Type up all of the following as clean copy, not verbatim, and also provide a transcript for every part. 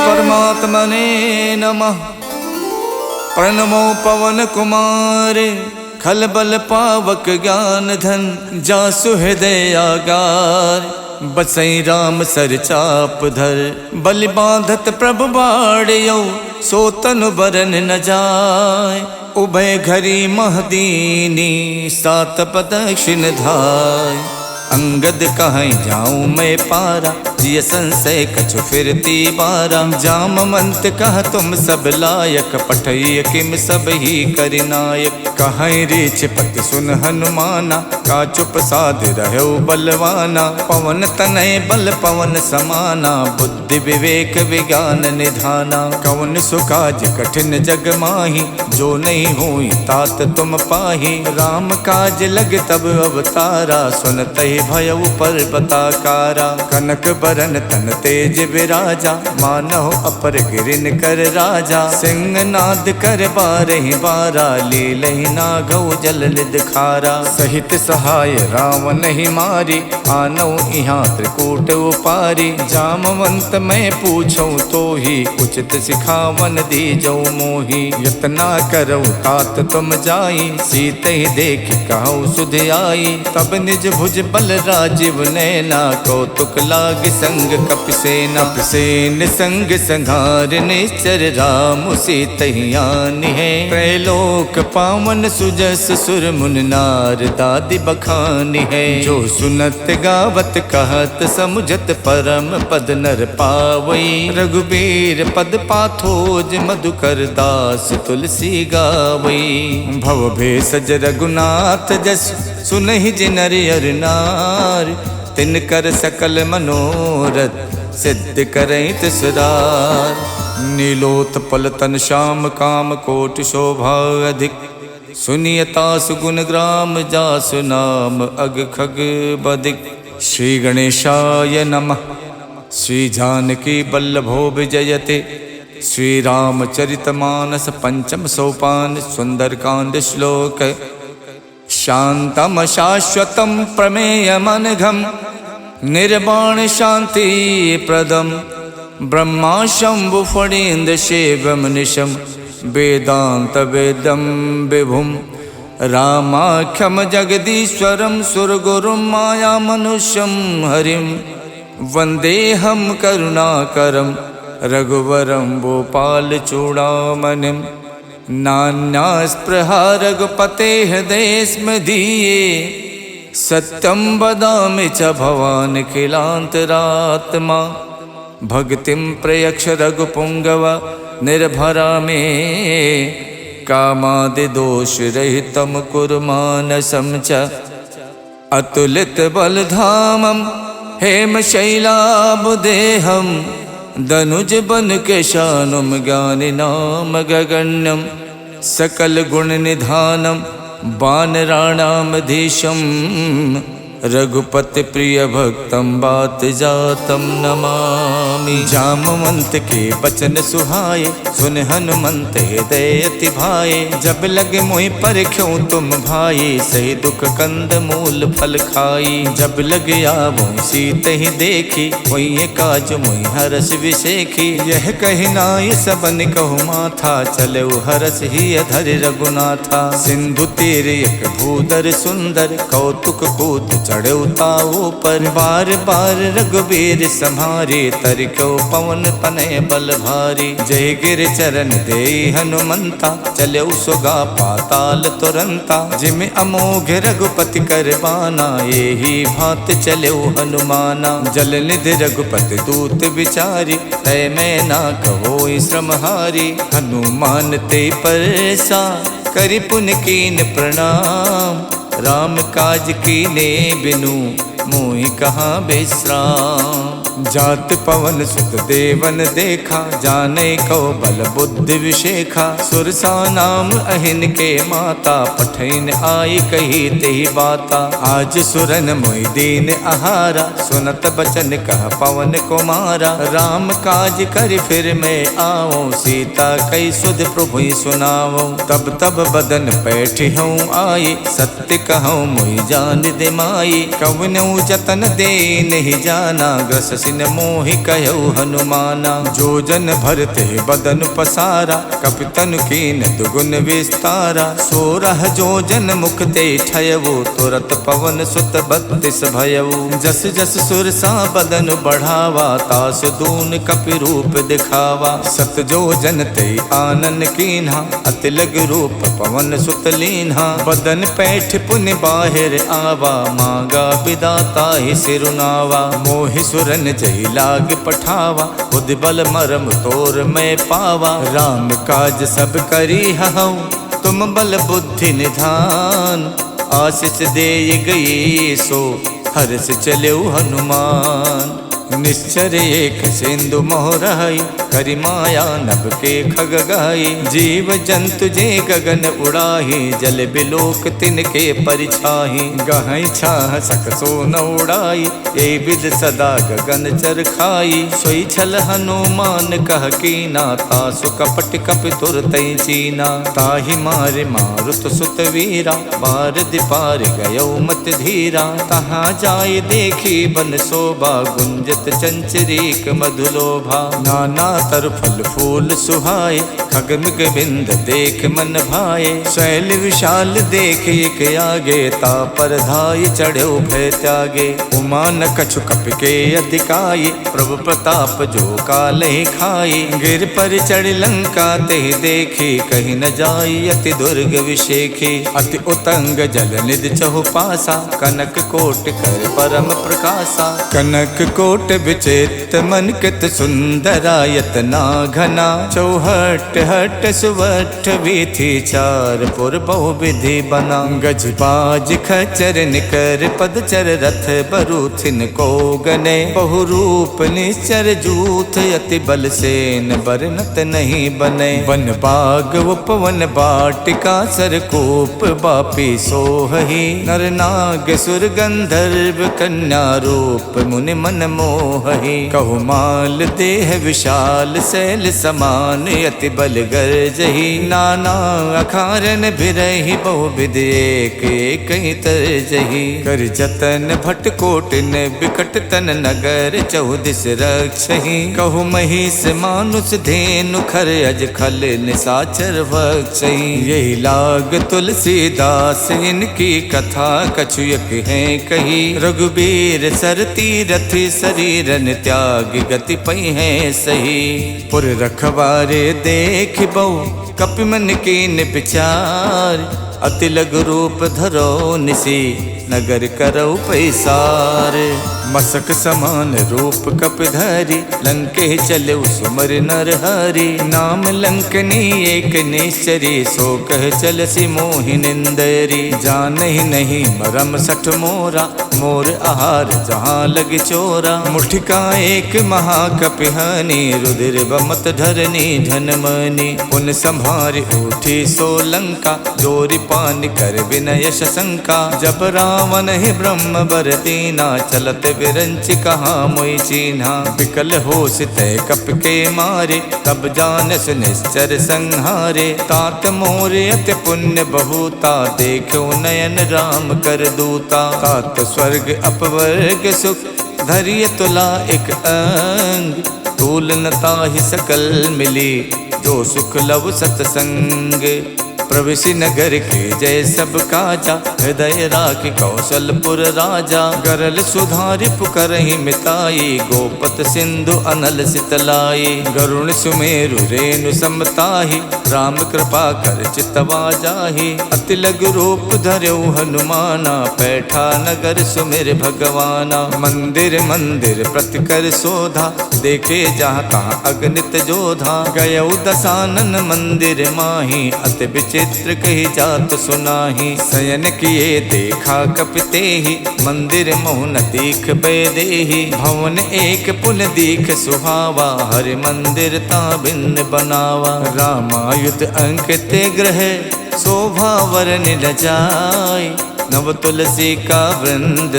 परमात्मने नमः। प्रणमो पवन कुमार खलबल पावक ज्ञान धन जासु हृदय आगार। बसई राम सर चाप धर बलि बांधत प्रभु बाड़ियो सो तनु बरन न जाय। उभय घरी महदीनी सात प्रदक्षिण धाय। अंगद कहीं जाऊं मैं पारा जिय संशय कछु फिरती बारा। जामवंत कह तुम सब लायक पठय किम सब ही करिनायक। कहीं रीछ पति सुन हनुमाना का चुप साध रहो बलवाना। पवन तनय बल पवन समाना बुद्धि विवेक विज्ञान निधाना। कवन सुकाज कठिन जग माही जो नहीं हुई तात तुम पाही। राम काज लग तब अवतारा सुनत भयउ पर्वताकारा। कनक बरन तन तेज विराजा मानव अपर गिरिन कर राजा। सिंह नाद कर बारहि बारा लीलहि नागौ जल निध खारा। सहित सहाय रावण ही मारी आनौ इहाँ त्रिकूट उपारी। जामवंत मैं पूछूं तो ही उचित सिखावन दीजौ मोही। यतना करौ तात तुम जाई सीते ही देख कहु सुध आई। तब निज भुज बल राजीव नैना कौतुक लाग संग कपिसेना। कपिसेन संग संघार निश्चर राम सीतहियानि है। त्रैलोक पावन सुजस सुर मुन नार दादि बखानी है। जो सुनत गावत कहत समुझत परम पद नर पावई। रघुबीर पद पाथोज मधुकर दास तुलसी गावई। भव भेषज रघुनाथ जस सुनहि जिनर अर नार। तिनकर सकल मनोरथ सिद्ध करई तिसरार। नीलोत्पल तन श्याम काम कोटि शोभा अधिक। सुनियता सुगुण ग्राम जासु नाम अग खग बदिक। श्री गणेशाय नमः। श्री जानकी बल्लभो विजयते। श्री रामचरितमानस पंचम सोपान सुंदरकांड श्लोक। शांतम शाश्वतम प्रमेयमनघम निर्वाण शांति प्रदम। ब्रह्मा शंभु फणीन्द्र शिवम निशम वेदांत वेदम विभुम। रामाख्यम जगदीश्वरम सुरगुरुम माया मनुष्यम हरिम। वंदेहम करुणाकरम रघुवरम भूपाल चूड़ामणिम। नान्यास्पृहा रघुपते हृदय स्म धीये। सत्यं वदामि च भवान् किलान्तरात्मा। भक्तिं प्रयक्ष रघुपुंगव निर्भरा मे। कामादिदोषरहितं कुरु मानसं च। अतुलित बलधामं हेमशैलाभदेहं। दनुज बन केशानुम ज्ञानिनाम गगण्यम। सकल गुण निधानम वानराणामधीशम। रघुपति प्रिय भक्तम बात जातम नमामि। जामवंत के बचन सुहाए सुन हनुमंत हृदय अति भाए। जब लगे मोहि परख्यों तुम भाई सही दुख कंद मूल फल खाई। जब लगे आवो सीत ही देखी वही काज मोहि हरस विशेखी। यह कही नाय सबन कहु माथा चले हरस ही अधर रघुनाथा। सिंधु तीर एक भूधर सुंदर कौतुक कूद चढ़े ताऊ पर। बार बार रघुबीर सम्हारे तरिको पवन तनय बल भारी। जय गिर चरण दे हनुमंता चले सुगा पाताल तुरंता। जिम अमोघ रघुपति कर बाना यही भात चले हनुमाना। जल निधि रघुपति दूत विचारी तय मैं ना कहो श्रमहारी। हनुमान ते परसा करि पुन कीन प्रणाम। राम काज कीने बिनु मोहि कहाँ विश्राम। जात पवन सुत देवन देखा जाने को बल बुद्धि विशेखा। सुरसा नाम अहिन के माता पठैन आई कही तेहि बाता। आज सुरन मोहि दीन आहारा सुनत बचन कह पवन कुमारा। राम काज कर फिर मैं आओ सीता कई सुध प्रभु सुनाओ। तब तब बदन बैठी हूँ आई सत्य कहूँ मोहि जान दिमाई। कवनऊ जतन दे नहीं जाना, ग्रस सिन मोहि कहु हनुमाना। जो जन भरते बदन पसारा, कपितन कीन दुगुन विस्तारा। 16 जो जन मुख ते ठयवो, तुरत पवन सुत 32 भयऊ। जस जस सुरसा बदन बढ़ावा, तास दून कपि रूप दिखावा। 7 जो जन ते आनन कीन्हा, अति लग रूप पवन सुत लीन्हा। बदन पैठ पुन बाहिर आवा, मांगा विदाता ही सिरुनावा। मोहि सुरन जय लाग पठावा, बुद्धि बल मरम तोर मैं पावा। राम काज सब करी हऊँ, तुम बल बुद्धि निधान। आशीष दे गई सो, हर्ष चले हनुमान। निश्चर एक सिंधु मोहराई, करि माया नभ के खग गाई। जीव जंतु जे गगन उड़ाही, जल बिलोक तिनके परिछाही। गहई छाह सक सो न उड़ाई, ए विद सदा गगन चर खाई। सोई छल हनुमान कह कीना, तासु कपट कपि तुरतई चीना। ताहि मारे मारुत सुत वीरा, बारदि पार गयो मत धीरा। तहाँ जाय देखी बन शोभा, गुंजत चंचरीक मधुलोभा। नाना तर फल फूल सुहाए, खगमिग बिंद देख मन भाए। शैल विशाल देख एक आगे, ता पर धाय चढ़ो भय त्यागे। उमा न कछु कपि के अधिकाई, प्रभु प्रताप जो कालहि खाई। गिर पर चढ़ लंका ते देखी, कहीं न जाई अति दुर्ग विशेखी। अति उतंग जल निधि चहु पासा, कनक कोट कर परम प्रकाशा। कनक कोट विचित्र मन कित सुंदरायत ना घना। चौहट हट सुवठ वीथी, चार पुर बहु विधि बना। गज बाज खचर निकर पदचर, रथ बरूथिन को गने। बहु रूप निश्चर जूथ, अति बल सेन बरनत नहीं बने। वन बाग उपवन बाटिका, सरकूप बापी सोहही। नर नाग सुर गंधर्व, कन्या रूप मुनि मन मोहहि। कहु माल देह विशाल, शैल समान अति बल गर्जहि। नाना अखारन बिरहि, बहु विधि एक एक तरजहि। कर जतन भट कोटिन, बिकट तन नगर चौदिस रक्षहि। कहु महिष मानुष धेनु, खर अज खल निसाचर भक्षहि। यही लाग तुलसीदास, इनकी कथा कछुयक है कही। रघुबीर सरती रथि, शरीरन त्याग गति पई है सही। पुर रखवारे देख बहु, कपि मन कीन विचार। अति लघु रूप धरो निसी, नगर करौ पैसार। मसक समान रूप कपि धरि, लंके चले सुमर नर हरि। नाम लंकनी एक निश्चरी, सो कह चलसी मोहि निंदरी। जानहि नहीं मरम सठ मोरा, मोर आहार जहाँ लग चोरा। मुठिका एक महाकपि हनि, रुधिर बमत धरनी धनमनि। पुन संभारि उठी सो लंका, जोरि पान कर विनय शंका। जब रावण ही ब्रह्म बर दीना, चलत विरंच कहाँ मोई चीन्हा। विकल होश तय कप के मारे, तब जानस निश्चर संहारे। तात मोर अति पुण्य बहुता, देखो नयन राम कर दूता। तात स्वर्ग अपवर्ग सुख, धैर्य तुला एक अंग। तूल न ताहि सकल मिली, जो सुख लव सतसंग। प्रविशि नगर के जय सब काजा, हृदय राख कौशलपुर राजा। गरल सुधारि पुकरहि मिताई, गोपत सिंधु अनल सितलाई। गरुण सुमेरु रेणु समताहि, राम कृपा कर चितवा जाहि। अति लघु रूप धर्यो हनुमाना, पैठा नगर सुमिर भगवाना। मंदिर मंदिर प्रति कर शोधा, देखे जहाँ तहाँ अगणित जोधा। गयौ दसानन मंदिर माही, अति चित्र कही जात सुनाही। शयन किए देखा कपिते ही, मंदिर मोहन दीख बेदेही। भवन एक पुन दीख सुहावा, हरि मंदिर ता भिन्न बनावा। रामायुध अंकित ग्रह, शोभा वरन न जाय। नव तुलसी का वृंद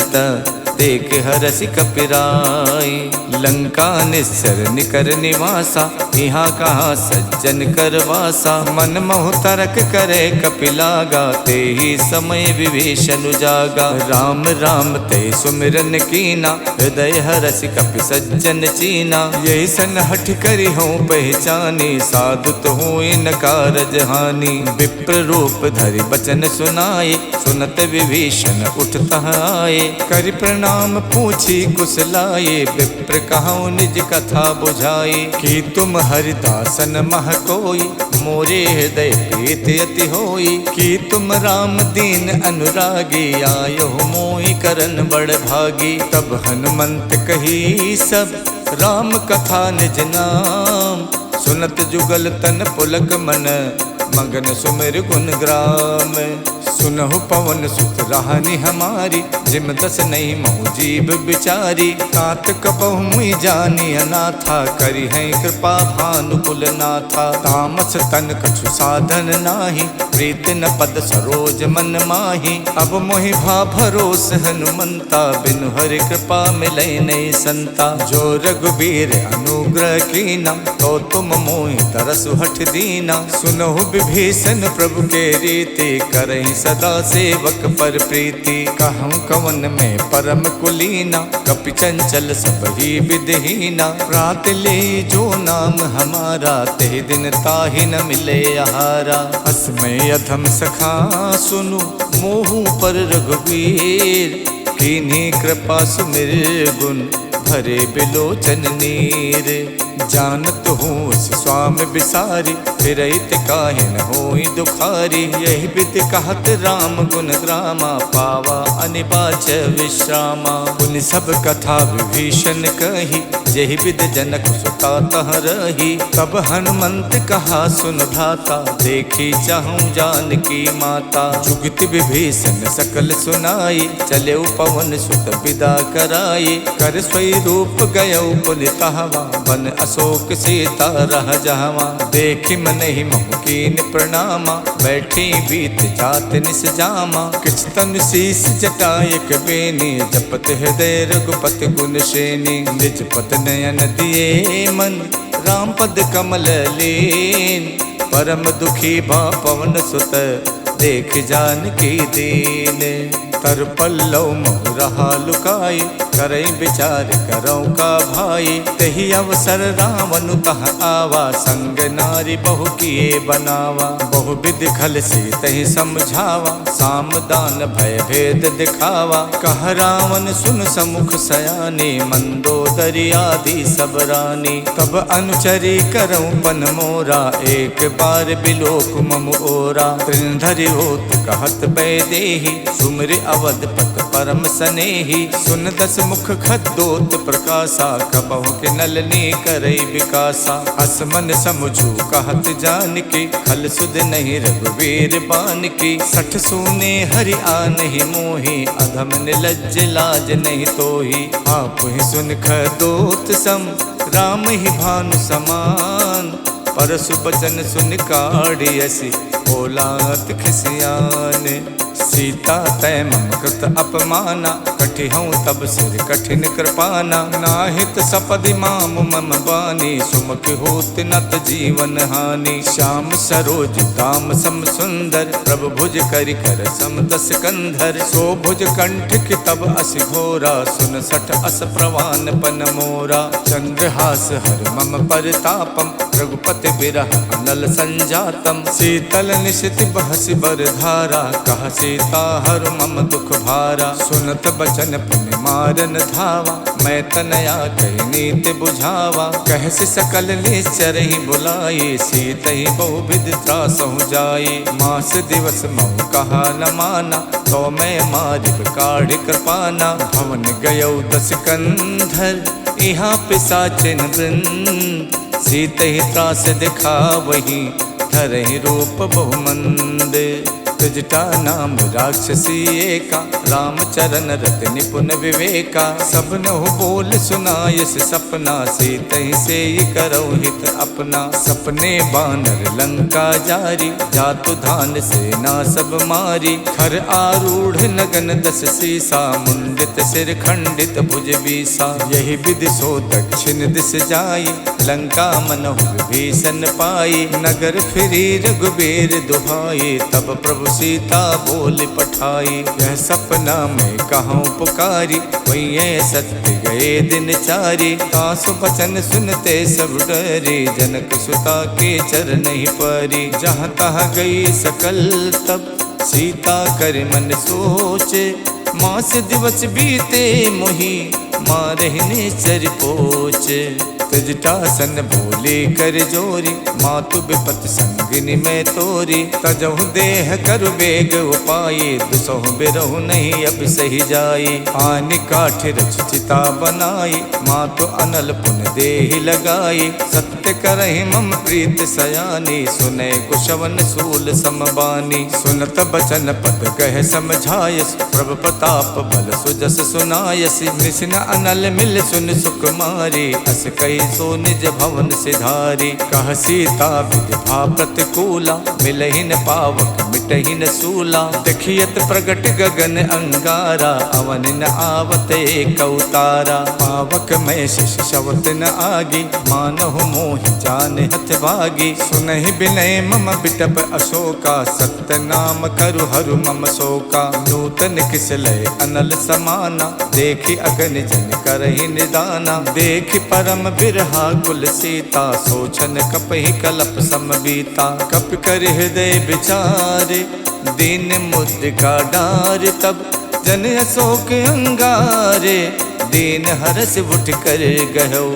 देख हरसि कपिराई। लंका निस्सर निकर निवासा, यहाँ कहाँ सज्जन कर वासा। मन मोह तरक करे कपिलागा, ते ही समय विभीषण जागा। राम राम ते सुमिरन कीना, हृदय हरसि कपि सज्जन चीना। यही सन हठ करी हूँ पहचानी, साधु तो हूँ इन कारज हानि। विप्र रूप धरि बचन सुनाए, सुनत विभीषण उठता आए। करि प्रणाम पूछी कुशलाए, विप्र कहूँ निज कथा बुझाए। कि तुम हरिदासन मह कोई, मोरे हृदय प्रीत अति होई। कि तुम राम दीन अनुरागी, आयो मोहि करन बड़ भागी। तब हनुमंत कही सब, राम कथा निज नाम। सुनत जुगल तन पुलक मन, मगन सुमिर गुण ग्राम। सुनहु पवन सुत राहनि हमारी, जिम दस नहीं महु जीव बिचारी। तात कपहु मुई जानी अनाथा, करी है कृपा भानुकुल नाथा। तामस तन कछु साधन नाही, प्रीत न पद सरोज मन माही। अब मोहि भा भरोस हनुमंता, बिनु हरि कृपा मिलै नहीं संता। जो रघुबीर अनुग्रह कीना, तो तुम मोहि तरसु हठ दीना। सुनहु विभीषण प्रभु के रीति, करहि सदा सेवक पर प्रीति। कहूँ कवन में परम कुलीना, कपि चंचल सब ही विधहीना। प्रात ले जो नाम हमारा, ते दिन ताहि न मिले आहारा। अस्मय अधम सखा सुनु, मोहु पर रघुवीर। कीन्ही कृपा सुमिर गुण, भरे बिलोचन नीर। जानत हूँ स्वामी बिसारी, फिरहित काहे न होई दुखारी। यही विधि कहत राम गुण ग्रामा, पावा अनिबाच विश्रामा। पुनि सब कथा विभीषण कही, यही विधि जनक सुता तह रही। तब हनुमंत कहा सुन भ्राता, देखी चाहूँ जानकी माता। जुगत विभीषण सकल सुनाई, चले पवन सुत विदा कराई। कर स्वई रूप गयो पुनितहवा, बन अशोक सीता रह जहवा। देखि मन ही मोह कीन प्रणामा, बैठी बीत जात निस जामा। किछ तन शीस जटायक बेनी, जपत हृदय रघुपति गुण श्रेणी। निज पत नयन दिए मन, राम पद कमल लीन। परम दुखी भा पवन सुत, देख जानकी दीन। तर पल्लव मोह रहा लुकाई, करई विचार करौ का भाई। तही अवसर रावण तह आवा, संग नारी बहु किए बनावा। बहु विधि खल से तही समझावा, साम दान भय भेद दिखावा। कह रावण सुन समुख सयानी, मंदोदरी आदि सब रानी। तब अनुचरी करौ पन मोरा, एक बार बिलोक मम ओरा। त्रिनधरि होत कहत बैदेही, सुमिर अवधपत परम सनेही। सुन दस मुख खद्दोत प्रकाशा, कबहु के नलनी करई विकासा। असमन समझू कहत जानकी, खल सुध नहीं रघुवीर बानकी। सठ सूने हरि आनहि मोहि, अधम निलज्ज लाज नहीं तोहि। आप ही सुन खद्दोत सम, राम ही भानु समान। परसु बचन सुन काढ़ियसि, बोलात खिसियान। सीता तय मम कृत अपमाना, कठिहऊँ तब सिर कठिन कृपाना। नाहित सपदि माम मम बानी, सुमुख होत नत जीवन हानि। श्याम सरोज दाम सम सुंदर, प्रभु भुज करि कर सम दस कंधर। सो भुज कंठ की तब असि घोरा, सुन सठ अस प्रवान पन मोरा। चंद्रहास हर मम परतापम, रघुपति बिरह अनल संजातम। शीतल निशित बहसि बर धारा, कह सीता हर मम दुख भारा। सुनत बचन पुनि मारन धावा, मैं तनया कही नीति बुझावा। कहसि सकल निश्चर ही बुलाई, सीत ही बहु विधि त्रासहु जाई। मास दिवस महु कहा न माना, तो मैं मारिब काढ़ कृपाना। भवन गयौ दस कंधर, यहाँ पिशाचिन वृंद। सीत ही त्रास दिखा वही, धरहि रूप बहुमंद। जटा नाम राक्षसी एका, रामचरण रत निपुण विवेका। सबनहु बोल सुनायस सपना, सीतहि से करौ हित अपना। सपने बानर लंका जारी, जातु धान सेना सब मारी। खर आरूढ़ नगन दस सीसा, मुंडित सिर खंडित भुज बीसा। यही विधि सो दक्षिण दिस जाई, लंका मनहु विभीषण पाई। नगर फिरी रघुबीर दुहाई, तब प्रभु सीता बोल पठाई। यह सपना में कहूँ पुकारी, वही सत्य गए दिन चारी। तासु बचन सुनते सब डरे, जनक सुता के चरण ही परी। जहाँ तहाँ गई सकल तब, सीता कर मन सोचे। मास दिवस बीते मोही, मारहिने चर पोचे। तजटासन बोले कर जोरी, मातु विपत संगिनी में तोरी। तजहु देह कर वेग उपाये, दुसहु बिरहु नहीं अब सही जाई। आनि काठ रच चिता बनाई, मातु अनल पुन देहि लगाई। सत्य करहि मम प्रीत सयानी, सुने कुशवन सूल समबानी। सुनत बचन पद कह समझायस, प्रभु प्रताप बल सुजस सुनायस। निसिन अनल मिल सुन सुकुमारी, अस कई सो निज भवन सिधारी। कह सीता विधि भा प्रतिकूला, मिलहिन पावक मिटहिन सूला। देखियत प्रगट गगन अंगारा, अवन न आवत एक अवतारा। पावक में शिष शवत न आगी, मानहु मोहि जान हथ भागी। सुनहि बिनय मम बिटप अशोका, सत्य नाम करु हरु मम शोका। नूतन किसलय अनल समाना, देखि अगन जन करहि निदाना। देखि परम बिरहा कुल सीता, सोचन कपहि कलप समबीता। कप कर हृदय विचारे, दीन मुद्रिका डार। तब जन अशोक अंगारे, दीन हरस उठ कर गयो।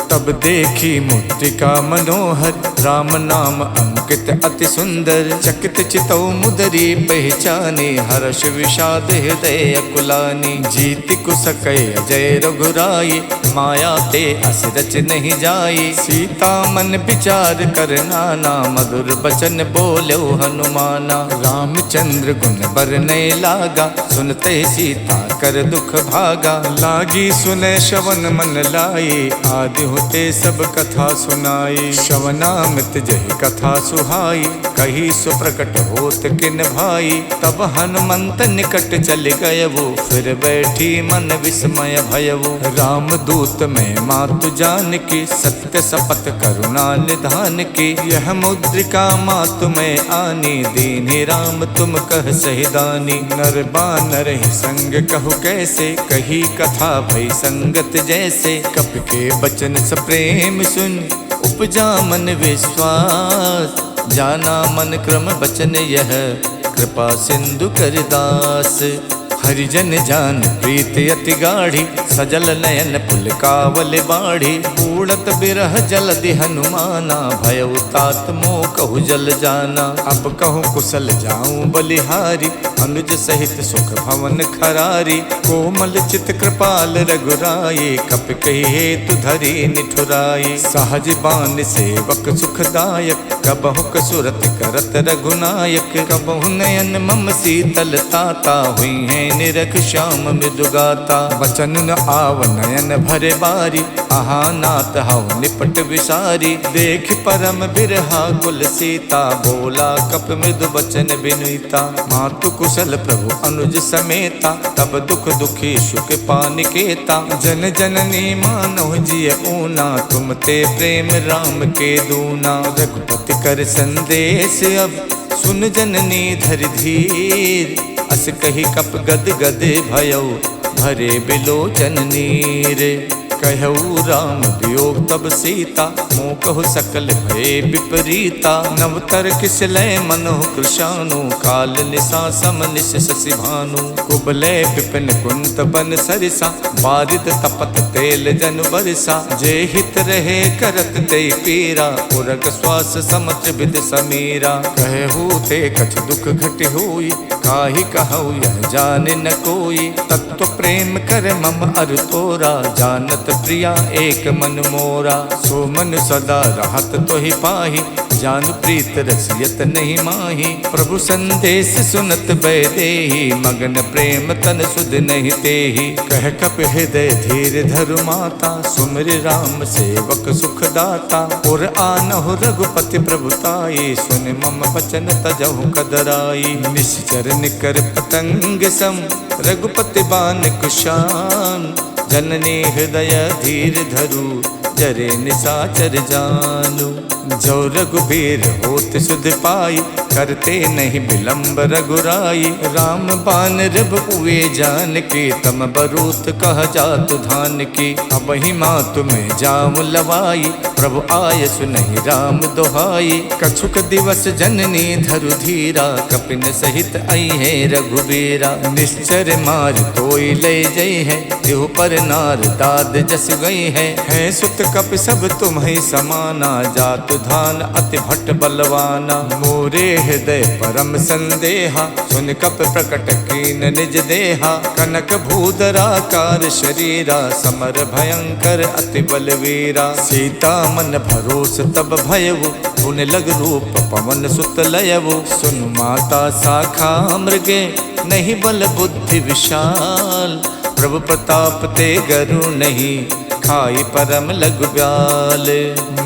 तब देखी मुद्रिका मनोहर, राम नाम अंकित अति सुंदर। चकित चितौ मुदरी पहचानी, हर्ष विषाद हृदय अकुलानी। जीति कुसकय अजय रघुराई, माया ते अस रच नहीं जाई। सीता मन विचार कर नाना, मधुर बचन बोलो हनुमाना। रामचंद्र गुण बरनय लागा, सुनते सीता कर दुख भागा। लागी सुने श्रवण मन लाई, आदि होते सब कथा सुनाई। श्रवणामृत जहि कथा सुहाई, कही सुप्रकट होत किन भाई। तब हनुमंत निकट चल गयवो, फिर बैठी मन विस्मय भयवो। राम दूत में मातु जान की, सत्य शपथ करुणा निधान की। यह मुद्रिका मातु में आनी, दीन्हि राम तुम कह सहिदानी। नर बानर ही संग कहु कैसे, कही कथा भई संगत जैसे। कप के बचन प्रेम सुन, उपजा मन विश्वास। जाना मन क्रम बचन यह, कृपा सिंधु कर दास। हरिजन जान प्रीत अति गाढ़ी, सजल नयन पुलकावल बाढ़ी। उड़त बिरह जलधि हनुमाना, भयउ तात मोह कहु जल जाना। अब कहूँ कुशल जाऊं बलिहारी, अनुज सहित सुख भवन खरारी। कोमल चित कृपाल रघुराई, कप कही हेतु धरी निठुराई। सहज बान सेवक सुखदायक, कबहु कसुरत करत रघुनायक। कबहु नयन मम शीतल ताता, हुई है निरख श्याम मृदुगाता। बचन न आव नयन भरे बारी, आहा नाथ हव निपट विसारी। देख परम बिरहा कुल सीता, बोला कप मृदु बचन बिनुता। मातु कुशल प्रभु अनुज समेता, तब दुख दुखी सुख पानिकेता। जन जननी मानव जिय ऊना, तुम ते प्रेम राम के दूना। रघुपति कर संदेश अब, सुन जननी धर धीर। अस कही कप गद गद भयउ, भरे बिलोचन नीर। कहऊ राम वियोग तब सीता, मोह कहु सकल भय विपरीता। नवतर किसलय मनोह कृशानु, काल निशा सम निश शशि भानु। कुबलय विपिन कुंत बन सरिसा, बारिद तपत तेल जन बरसा। जे हित रहे करत ते पीरा, उरग श्वास समत्र विद समीरा। कहू ते कछ दुख घट होई, काहि कहऊ यह जाने न कोई। तत्व प्रेम कर मम अर तोरा, जानत प्रिया एक मन मोरा। सो मन सदा रहत तो ही पाही, जानु प्रीत रसियत नहीं माही। प्रभु संदेश सुनत बैदेही, मगन प्रेम तन सुध नहीं तेही। कह कप हृदय धीर धरु माता, सुमिर राम सेवक सुख दाता। और आनहु रघुपति प्रभुताई, सुन मम बचन तजहु कदराई। निश्चर निकर पतंग सम, रघुपति बान कुशान। जननी हृदय धीर धरु, जरे निसाचर जानू। जो रघुबीर होत सुध पाई, करते नहीं विलंब रघुराई। राम बान रब हुए जान की, तम बरूत कह जातु धान की। अब ही माँ तुम्हें जाम लवाई, प्रभु आय सुनहि राम दोहाई। कछुक दिवस जननी धरु धीरा, कपिन सहित आई है रघुबीरा। निश्चर मार तोई ले जई है, तिहु पर नार दाद जस गई है। सुत कप सब तुम्हें समाना, जातु धान अति भट्ट बलवाना। मोरे हृदय परम संदेहा, सुन कप प्रकट कीन निज देहा। कनक भूधराकार शरीरा, समर भयंकर अति बलवीरा। सीता मन भरोस तब भयउ, पुन लग रूप पवन सुत लयउ। सुन माता शाखा मृगे, नहीं बल बुद्धि विशाल। प्रभु प्रताप ते गरु नहीं, खाई परम लघु ब्याल।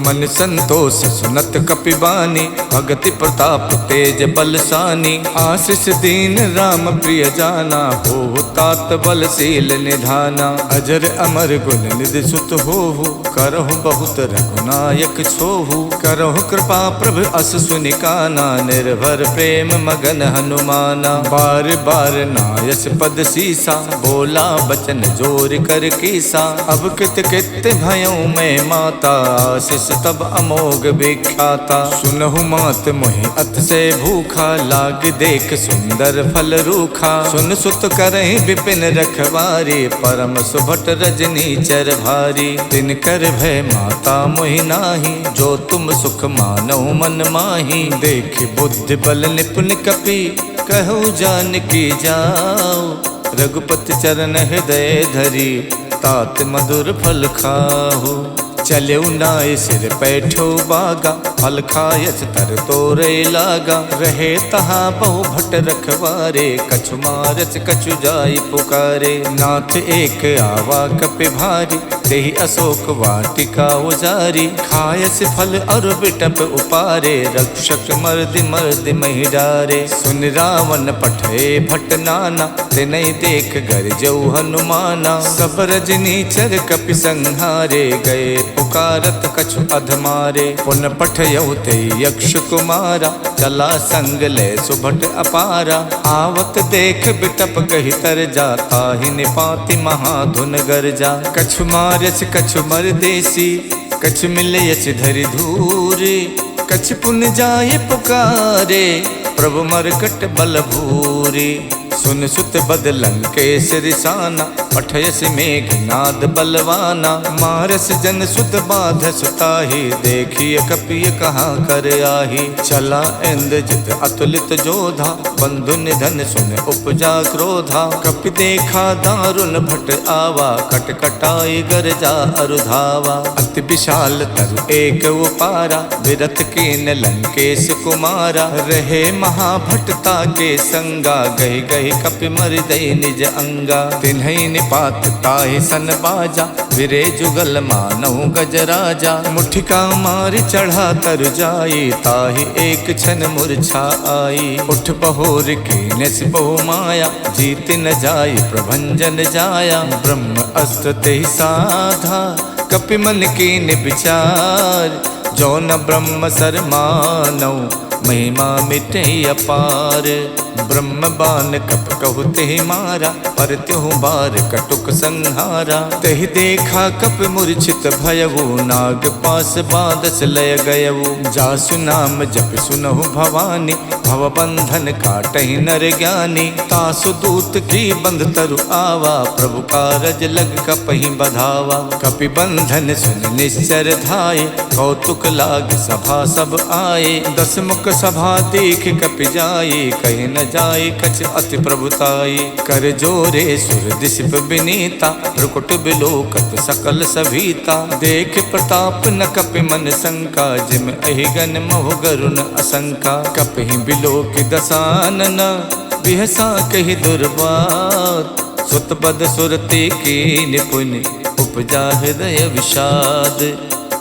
मन संतोष सुनत कपिबानी, भगति प्रताप तेज बलसानी। आशीष दीन राम प्रिय जाना, हो तात बलशील निधाना। अजर अमर गुण निधि सुत होहु, करहु बहुत रघुनायक छोहु। करहु कृपा प्रभु अस सुनिकाना, निर्भर प्रेम मगन हनुमाना। बार बार नायस पद सीसा, बोला बचन जोर कर कीसा। अब कित कित भयउ मैं माता, आशीष तब अमोघ विख्याता। सुनहु मात मोहि अत से भूखा, लाग देख सुंदर फल रूखा। सुन सुत करहि विपिन रखवारी, परम सुभट रजनी चर भारी। तिन कर भय माता मोहि नाही, जो तुम सुख मानौ मन माही। देख बुद्धि बल निपुण कपि, कहु जानकी जाओ। रघुपति चरण हृदय धरी, तात मधुर फल खाहु। चलेउ नाय सिर पैठो बागा, फल खायस तर तोरे लागा। रहे तहाँ बहु भट रखवारे, कछु मारस कछु जाई पुकारे। नाथ एक आवा कपि भारी, देहि अशोक वाटिका उजारी। खायस फल और बिटप उपारे, रक्षक मर्दि मर्दि महि डारे। सुन रावण पठे भट नाना, तिनहि देख गरजऊ हनुमाना। सब रजनी चर कपि संहारे, गए पुकारत कछु अधमारे। पुन पठयउ ते यक्ष कुमारा, चला संग ले सुभट अपारा। आवत देख बिटप कहि तर जाता, ही निपाति महाधुन गरजा। कछु मारस कछु मरदेसी, कछु मिलयस धरि धूरे। कछु पुन जाय पुकारे, प्रभु मरकट बल भूरे। सुन सुत बदलन के सिरसाना, पठयस मेघनाद बलवाना। मारस जन सुत बाध सुताही, देखिए कपिय कहाँ कर आही। चला इंद्रजित अतुलित जोधा, बंधु निधन सुन उपजा क्रोधा। कपि देखा दारुण भट आवा, कटकटाई गरजा अरुधावा। अति विशाल तरु एक उपारा, विरथ कीन लंकेश कुमारा। रहे महाभटता के संगा, गहि गहि कपि मर दई निज अंगा। तिन्हई निपात ताहि सन बाजा, विरे जुगल मानहु गजराजा। मुठिका मारि चढ़ा तर जाई, ताहि एक क्षण मूर्छा आई। उठ बहोर कीने बहु माया, जीत न जाई प्रभंजन जाया। ब्रह्म अस्त्र तेहि साधा, कपि मन कीन विचार। जो न ब्रह्म सर मानौ, महिमा मिटे अपार। ब्रह्म बान कप कहु तेहि मारा, पर त्यों बार कटुक संहारा। तेहि देखा कप मूर्छित भयउ, नाग पास बादस लय गयउ। जासु नाम जप सुनहु भवानी, भव बंधन काटहि नर ज्ञानी। तासु दूत की बंध तरु आवा, प्रभु कारज लग कपहि बधावा। कपि बंधन सुन निश्चर धाये, कौतुक लाग सभा सब आए। दस मुख सभा देख कपि जाई, कहीं न जाई कछ अति प्रभुताई। कर जोरे सुर दिशप विनीता, भ्रुकुट बिलोकत सकल सभीता। देख प्रताप न कपि मन शंका, जिम अहिगन महु गरुण असंका। कपि बिलोक दसानन, बिहसा कहि दुर्बात। सुत पद सुरते की निपुण, उपजा हृदय विषाद।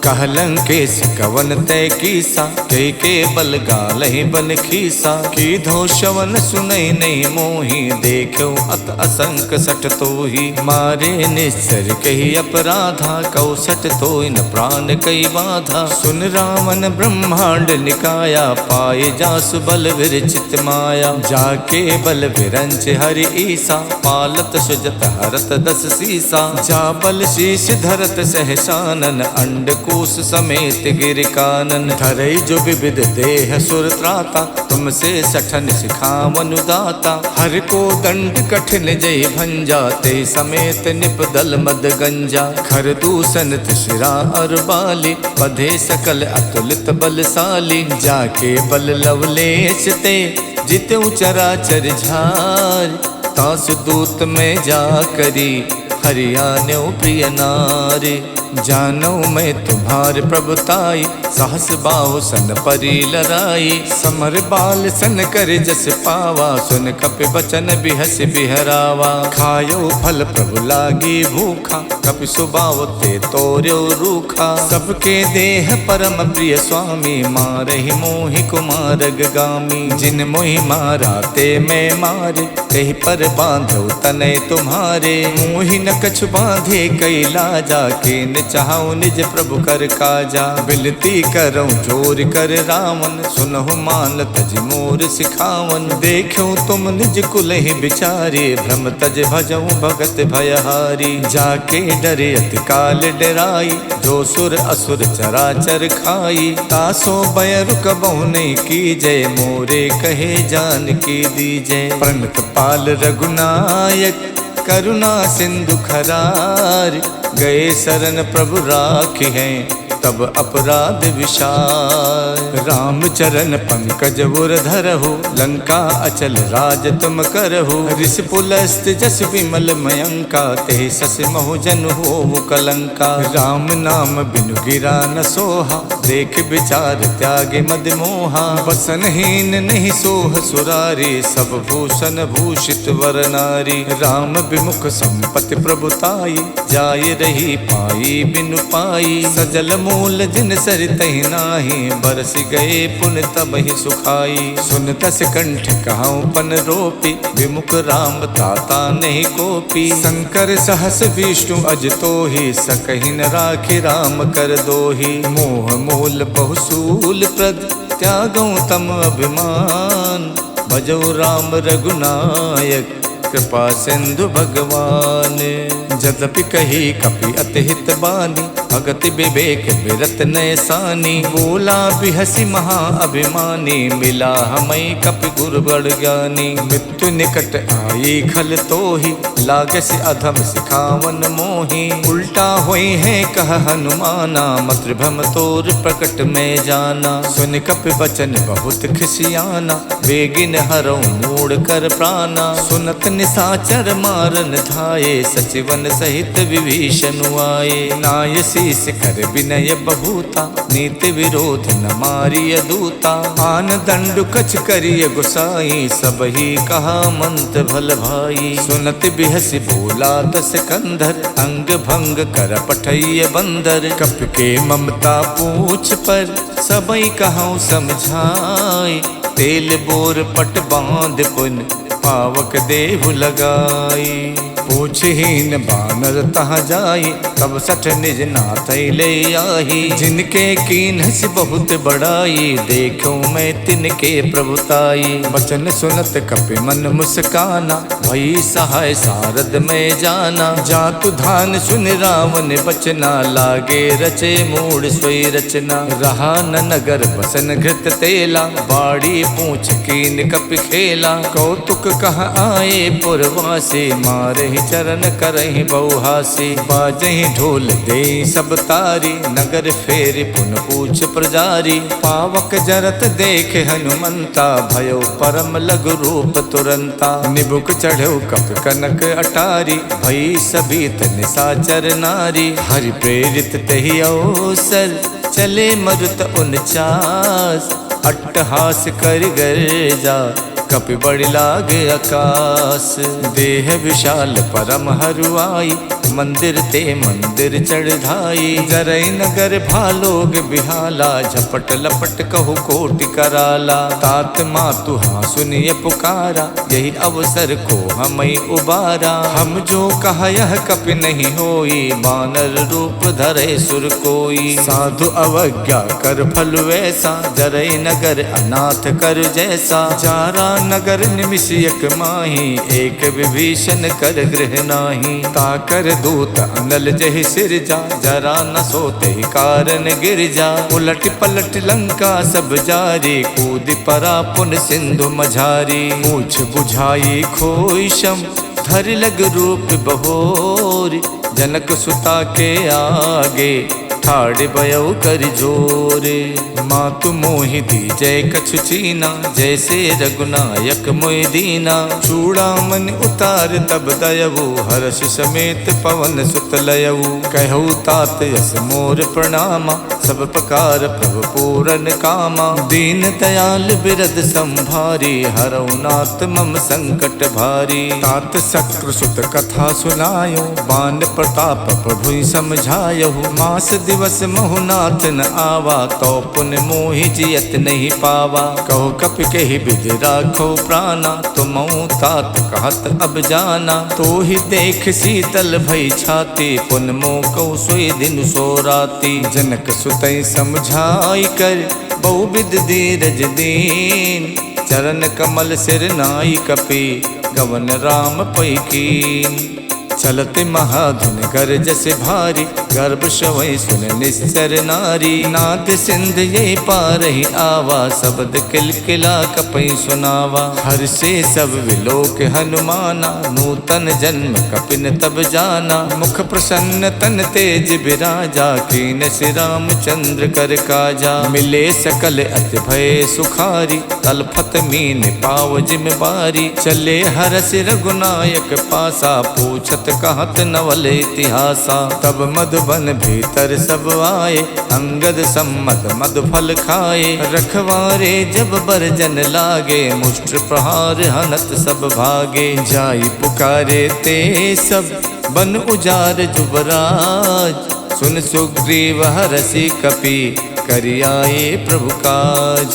कहलंकेश कवन तय कीसा, के बल गालहि बन खीसा। की धो शवन सुनई नहीं मोही, देखो अत असंक सट तोही। मारे निश्चर कही अपराधा, कौसट तोय न प्राण कई बाधा। सुन रावण ब्रह्मांड निकाया, पाए जासु बल विरचित माया। जाके बल विरंच हरि ईसा, पालत सुजत हरत दस सीसा। जा बल शीश धरत सहसानन, अंड कोश समेत गिर कानन। धरई जो विविध देह सुर त्राता, तुमसे सठन सिखावन दाता। हर को दंड कठिन जय भंजा, ते समेत निपदल मद गंजा। खर दूषण शिरा और बाली, बधे सकल अतुलित बलशाली। जाके बल लवलेश ते, जिते चराचर झार। तासु दूत में जा करी, हरियाण्यो प्रिय नारी। जानो मैं तुम्हार प्रभुताई, सहस बाहु सन परी लराई। समर बाल सन कर जस पावा, सुन कपि बचन बिहस बिहरावा। खायो फल प्रभु लागी भूखा, कपि सुबाव ते तोर्यो रूखा। सबके देह परम प्रिय स्वामी, मारहि मोहि कुमारग गामी। जिन मोहि मारा ते मैं मारे, तेहि पर बांधो तनय तुम्हारे। मोहि न कछु बांधे कई लाजा, के चाहूं निज प्रभु कर काजा। बिलती करऊं जोर कर रावण, सुनहु मान तज मोर सिखावन। देखो तुम निज कुल ही बिचारे, भ्रम तज भजऊं भगत भयहारी। जाके डरे अति काल डराई, जो सुर असुर चराचर खाई। तासो भय रुकबहु नहीं कीजय, मोरे कहे जान की दीजय। प्रणत पाल रघुनायक, करुणा सिंधु खरार। गए शरण प्रभु राखी हैं, तब अपराध विशाल। राम चरण पंकज उर धरहु, लंका अचल राज तुम करहु। ऋषि पुलस्त जस विमल मयंका, ते सस महु जन हो कलंका। राम नाम बिनु गिरा न सोहा, देख विचार त्यागे मद मोहा। बसनहीन नहीं सोह सुरारी, सब भूषण भूषित वर नारी। राम विमुख संपत्ति प्रभुताई, जाय रही पाई बिनु पाई। सजल मूल जिन सरितहि नाही, बरस गए पुन तब ही सुखाई। सुन दस कंठ कहाऊं पन रोपी, विमुख राम ताता नहीं कोपी। शंकर सहस विष्णु अज तोहि, सकहि न राखि राम कर दोहि। मोह मूल बहुसूल प्रद, त्यागऊं तम अभिमान। भजो राम रघुनायक, कृपा सिंधु भगवान। जदपि कही कपि अति हित बानी, भगति विवेक बिरत नयसानी। बोला बिहसी महा अभिमानी, मिला हमें कपि गुरु बड़ ज्ञानी। मृत्यु निकट आई खल तोहि, लागस अधम सिखावन मोहि। उल्टा होई है कह हनुमाना, मातृभम तोर प्रकट में जाना। सुन कपि वचन बहुत खिसियाना, बेगिन हरऊं मूड़ कर प्राणा। सुनत निसाचर मारन धाये, सचिवन सहित विभीषण आए। नाय शीस कर विनय बहुता, नीति विरोध न मारिय दूता। आन दंडु कछ करिय गुसाई, सब ही कहा मंत भल भाई। सुनत बिहस बोला दस कंधर, अंग भंग कर पठैय बंदर। कपि के ममता पूछ पर, सबई कहूँ समझाए। तेल बोर पट बांध पुन, पावक देहु लगाई। पूछहीन बानर तहाँ जाई, तब सठ निज नाथ ले आही। जिनके कीन्हस बहुत बड़ाई, देखो मैं तिनके प्रभुताई। वचन सुनत कपि मन मुस्काना, भई सहाय सारद में जाना। जातु धान सुन रावण बचना, लागे रचे मूड सोई रचना। रहा न नगर बसन घृत तेला, बाड़ी पूछ कीन कपि खेला। कौतुक कह आए पुरवासी, मारे चर चरण करहि बहुहासी। बाजहि ढोल दे सब तारी, नगर फेरि पुन पूछ प्रजारी। पावक जरत देख हनुमंता, भयो परम लघु रूप तुरंता। निबुक चढ़ो कप कनक अटारी, भई सभीत निशाचर नारी। हरि प्रेरित तहि अवसर, चले मरुत 49। अट्टहास कर गर्जा, कपि बड़ि लागे आकाश। देह विशाल परम हरुआई, मंदिर ते मंदिर चढ़ाई। जरई नगर भालोग बिहाला, झपट लपट कहु कोटि कराला। तात मातु हाँ सुनिए पुकारा, यही अवसर को हमें उबारा। हम जो कहा यह कपि नहीं होई, बानर रूप धरे सुर कोई। साधु अवज्ञा कर फल वैसा, जरई नगर अनाथ कर जैसा। जारा नगर निमिषयक माही, एक विभीषण कर गृह नाही। ताकर दूत अनल जहि सिरजा, जरा न सोते कारण गिर जा। उलट पलट लंका सब जारी, कूद परा पुन सिंधु मझारी। पूछ बुझाई खोई शम, धर लग रूप बहोर। जनक सुता के आगे, ठाड़ भयो कर जोरे। मातु मोहि दीजै कछु चीना, जैसे रघुनायक मोहि दीना। चूड़ामन उतार तब दयवु, हर्ष समेत पवन सुत लयवु। कहु तात यस मोर प्रणामा, सब प्रकार प्रभु पूरन कामा। दीन दयाल बिरद संभारी, हरऊ नाथ मम संकट भारी। तात शक्रु सुत कथा सुनायो, बान प्रताप प्रभु समझायो। मास दिवस महुनाथ न आवा, तो पुन मोहि जियत नहीं पावा। कहो कपि कहि विधि राखो प्राणा, तुम तात कहत अब जाना। तो ही देख शीतल भई छाती, पुन मोह कहु सोई दिन सो राती। जनक सुतई समझाई कर, बहुविध धीरज दीन। चरण कमल सिर नाई कपि, गवन राम पै कीन। चलते महाधुन गरजस भारी, गर्भ शवै सुन निश्चर नारी। नाद सिंध ये पारहि आवा, शब्द किलकिला कपि सुनावा। हर से सब विलोक हनुमाना, नूतन जन्म कपिन तब जाना। मुख प्रसन्न तन तेज बिराजा, कीन श्री रामचंद्र कर काजा। मिले सकल अति भय सुखारी, तलफत मीन पाव जिम बारी। चले हरस रघुनायक पासा, पूछत कहत नवल इतिहासा। तब मधुबन भीतर सब आए, अंगद सम्मत मधु फल खाए। रखवारे जब बरजन लागे, मुष्ट प्रहार हनत सब भागे। जाई पुकारे ते सब, बन उजार जुबराज। सुन सुग्रीव हरषि कपि, करियाए प्रभु काज।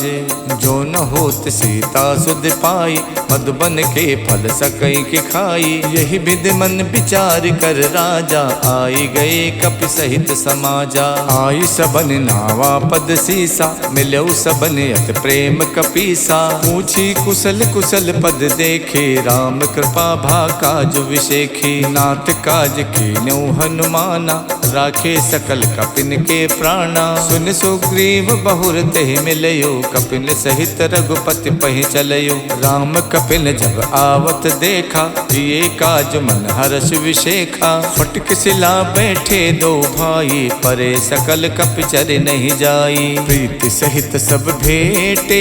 जो न होत सीता सुध पाई, मधुबन के फल सकई के खाई। यही विधि मन विचार कर राजा, आई गए कपि सहित समाजा। आई सबन नावा पद सीसा, मिलऊ सबन अत प्रेम कपीसा। पूछी कुशल कुशल पद देखे, राम कृपा भा काज विशेखी। नाथ काज कीन्यौ हनुमाना, राखे सकल कपिन के प्राणा। सुन सुग्रीव बहुर तेहि मिलयो, कपिन सहित रघुपति पहि चलयो। राम कपिन जब आवत देखा, ये काज मन हर्ष विशेखा। फटक सिला बैठे दो भाई, परे सकल कपि चर नहीं जाई। प्रीति सहित सब भेटे,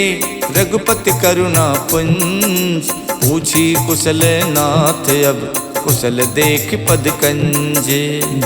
रघुपति करुणा पुंज। पूछी कुशल नाथ अब, कुशल देख पद कंज।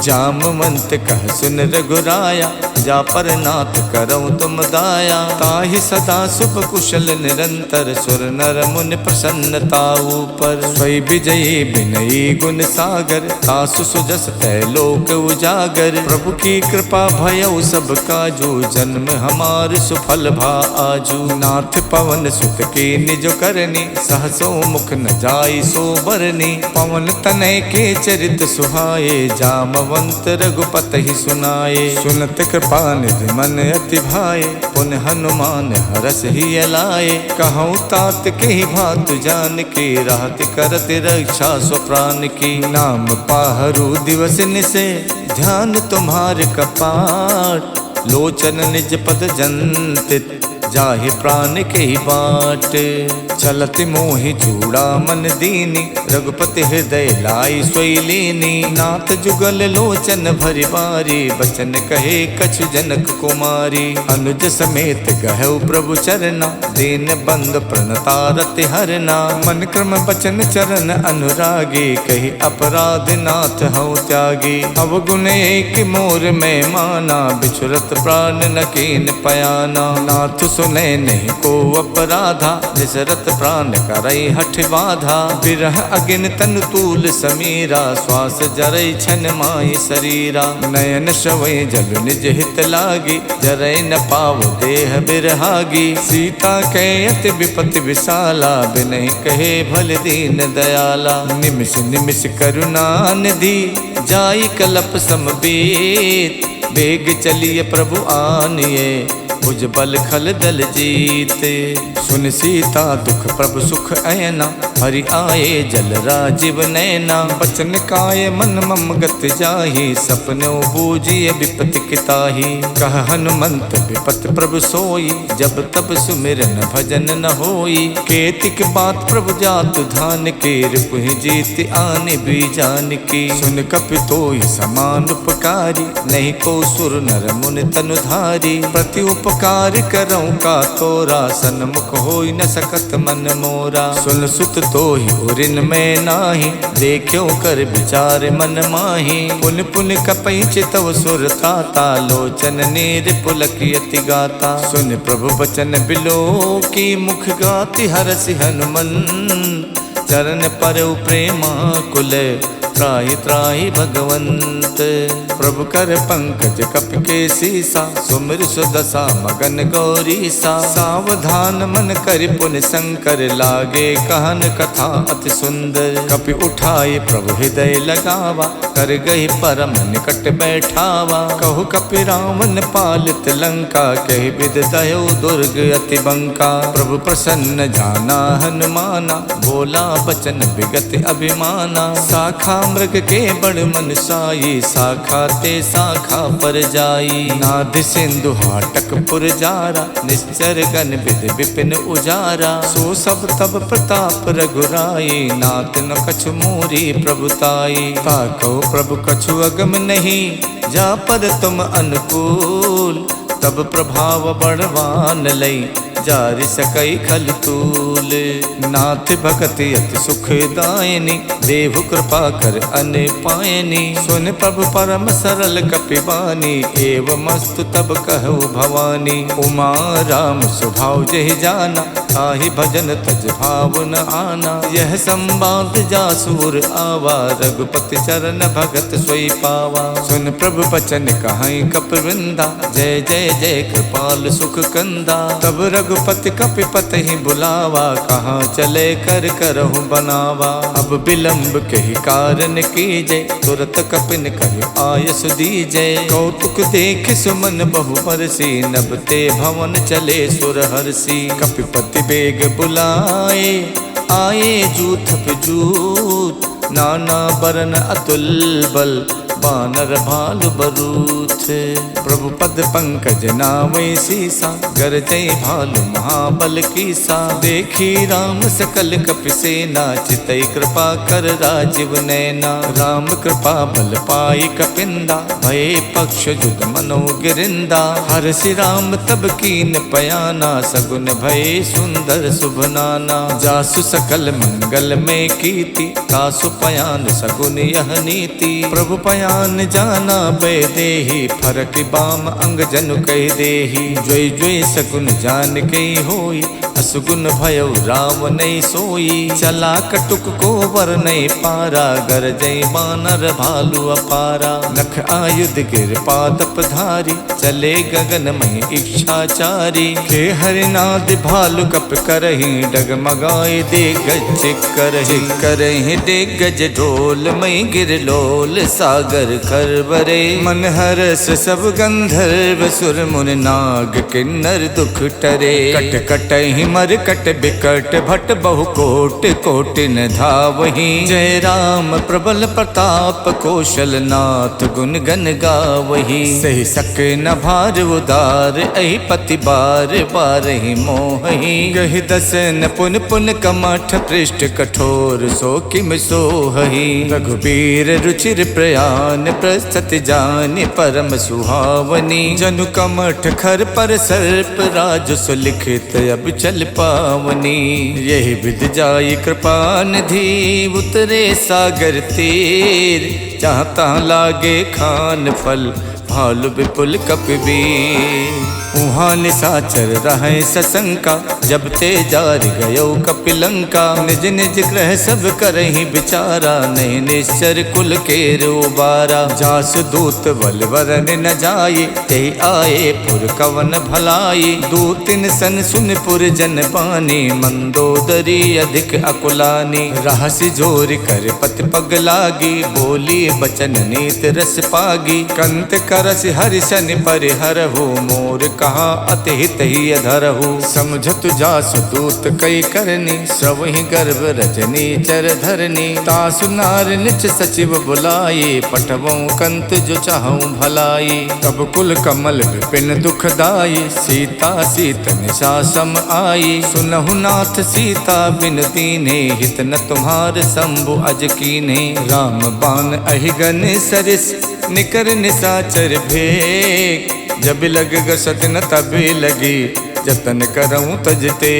जामवंत कह सुन रघुराया, जा पर नाथ करऊँ तुम दाया। ताहि सदा शुभ कुशल निरंतर, सुर नर मुनि प्रसन्नता ऊपर। स्वय विजयी विनयी गुण सागर, तासु सुजस तै लोक उजागर। प्रभु की कृपा भयउ सब काजू, जन्म हमार सुफल भा आजू। नाथ पवन सुत के निज करनी, सहसो मुख न जाई सो बरनी। पवन तनय के चरित सुहाए, जामवंत रघुपति ही सुनाए। सुनत कृपा निधि मन अति भाए, पुन हनुमान हरस ही अलाए। कहूँ तात के ही भातु जान के, राहत करत रक्षा स्वप्राण की। नाम पाहरु दिवस निसे, ध्यान तुम्हार कपाट। लोचन निज पद जंतित, जाहि प्राण के ही बाट। चलत मोहि चूड़ा मन दीनी, रघुपति हृदय लाई सोई लीनी। नाथ जुगल लोचन भरि बारी, बचन कहे कछु जनक कुमारी। अनुज समेत गहु प्रभु चरना, दीन बंद प्रणतारति हरना। मन क्रम बचन चरण अनुरागी, कही अपराध नाथ हऊ त्यागी। अवगुण एक मोर में माना, बिछुरत प्राण न कीन पयाना। नाथ सुने नहीं को अपराधा, निसरत प्राण करई हठ बाधा। बिरह अगिन तन तूल समीरा, श्वास जरई छन माई शरीरा। नयन श्रवै जल निज हित लागी, जरै न पाव देह बिरहागी। सीता के अति विपति विशाला, बिनहि कहे भल दीन दयाला। निमिष निमिष करुणा निधि, जाई कलप समबीत। बेग चलिए प्रभु आनिए, भुज बल खल दल जीते। सुन सीता दुख प्रभु सुख ऐना, हरि आए जल राजीव नैना। बचन काय मन मम गत जाहि, सपनो बूझिए विपति किताहि। कह हनुमंत विपत प्रभु सोई, जब तब सुमिरन भजन न होई। केतिक बात प्रभु जातु धान के, रिपुहि जीत आने भी जान की। सुन कपितोई समान उपकारी, नहीं को सुर नर मुनि तनुधारी। प्रति उपकार करऊँ का तोरा, सन्मुख होई न सकत मन मोरा। सुन सुत तो ही उरिन में नाही, देखो कर विचार मन माही। पुन पुन कपई चितव सुर ताता, लोचन नीर पुलकियति गाता। सुन प्रभु बचन बिलो की, मुख गाति हरसि हनुमंत। चरण पर प्रेमा कुल, त्राहि त्राहि भगवंत। प्रभु कर पंकज कपि के सीसा, सुमिर सुदशा मगन गौरीसा। सावधान मन कर पुन शंकर, लागे कहन कथा अति सुंदर। कपि उठाए प्रभु हृदय लगावा, कर गई परम निकट बैठावा। कहु कपि रावण पालित लंका, कहि विद दयो दुर्ग अति बंका। प्रभु प्रसन्न जाना हनुमाना, बोला बचन विगत अभिमाना। शाखा मृग के बड़ मन साई, शाखा ते शाखा पर जाई। नाद सिंधु हाटक पुर जारा, निश्चर गण विद विपिन उजारा। सो सब तब प्रताप रघुराई, नाथ न कछु मोरी प्रभुताई। ताको प्रभु कछु अगम नहीं, जा पर तुम अनुकूल। तब प्रभाव बड़वान लई, जारि सकई खल तूल। नाथ भगति अति सुखदायनी, देव कृपा कर अन पायनी। सुन प्रभु परम सरल कपिवानी, एवं मस्तु तब कहु भवानी। उमा राम स्वभाव जहि जाना, ताहि भजन तज भाव न आना। यह संवाद जासुर आवा, रघुपति चरण भगत सोई पावा। सुन प्रभु बचन कहाई कपिवृंदा, जय जय जय कृपाल सुख कंदा। तब रघुपति कपिपत ही बुलावा, कहाँ चले कर करहु बनावा। अब विलंब के ही कारण कीजय, तुरत कपिन कहि आयस दीजय। कौतुक देख सुमन बहु बरसी, नभ ते भवन चले सुर हरसी। कपिपति बेग बुलाए, आए जूथ पे जूथ। नाना बरन अतुल बल, बानर भालु बरूथ। प्रभु पद पंकज नावै सीसा, गरजै भालु महाबल कीसा। देखी राम सकल कपि सेना, चितई कृपा कर राजीव नैना। राम कृपा बल पाई कपिंदा, भये पक्ष जुग मनो गिरिंदा। हरषि राम तब कीन पयाना, सगुन भये सुंदर शुभ नाना। जासु सकल मंगल में कीति, तासु पयान सगुन यह नीति। प्रभु पयान जाना बै देहि, फरक बाम अंग जनु कह देहि। जोई जोई सगुन जान के होई, असुगुन भयो राम नहीं सोई। चला कटुक को वर नहीं पारा, गरजई बानर भालु अपारा। नख आयुध गिर पादप धारी, चले गगन में इच्छाचारी। खे हरिनाद भालु कप करहि, डगमगाए दिग्गज करहि। करहि दिग्गज ढोल मई गिर लोल, सागर सागर खरबरे। मन हरस सब गंधर्व सुर मुनि नाग किन्नर दुख टरे। कट कट ही मर कट बिकट भट बहु कोट कोटि न धावहि। जय राम प्रबल प्रताप कौशल नाथ गुण गन गावहि। सही सके न भार उदार अहि पति बार बार ही मोहि। गहि दसन पुन पुन कमठ पृष्ठ कठोर सो किम सोहि। रघुबीर रुचिर प्रयान प्रस्तुति जानि परम सुहावनी। जनु कमठ खर पर सर्प राज सुलिखित अब चल पावनी। यही विधि जाई कृपा निधि उतरे सागर तीर। जहाँ तहाँ लागे खान फल भालु विपुल कपिबीर। उहाँ निशाचर रहे सशंका जब ते जार गयो कपिलंका। निज निज ग्रह सब करहि विचारा नहीं निश्चर कुल के रोबारा। जास दूत बल वरन न जाये ते आए पुर कवन भलाई। दूतिन सन सुन पुर जन बानी मंदोदरी अधिक अकुलानी। रहसि जोर कर पति पग लागी बोली बचन नीत रस पागी। कंत करस हरिशन परिहरहु मोर कहा अति हित ही अधरहु। समझत जासु दूत कई करनी सब ही गर्भ रजनी चर धरनी। तासु नार निच सचिव बुलाये पठवों कंत जो चाहूं भलाई। तब कुल कमल विपिन दुखदाई सीता सीत निशा सम आई। सुनहु नाथ सीता बिन दीने हित न तुम्हार शंभु अज कीने। राम बाण अहिगन सरिस निकर निशाचर भेक। जब लग गसत न तभी लगी जतन करऊं तजते।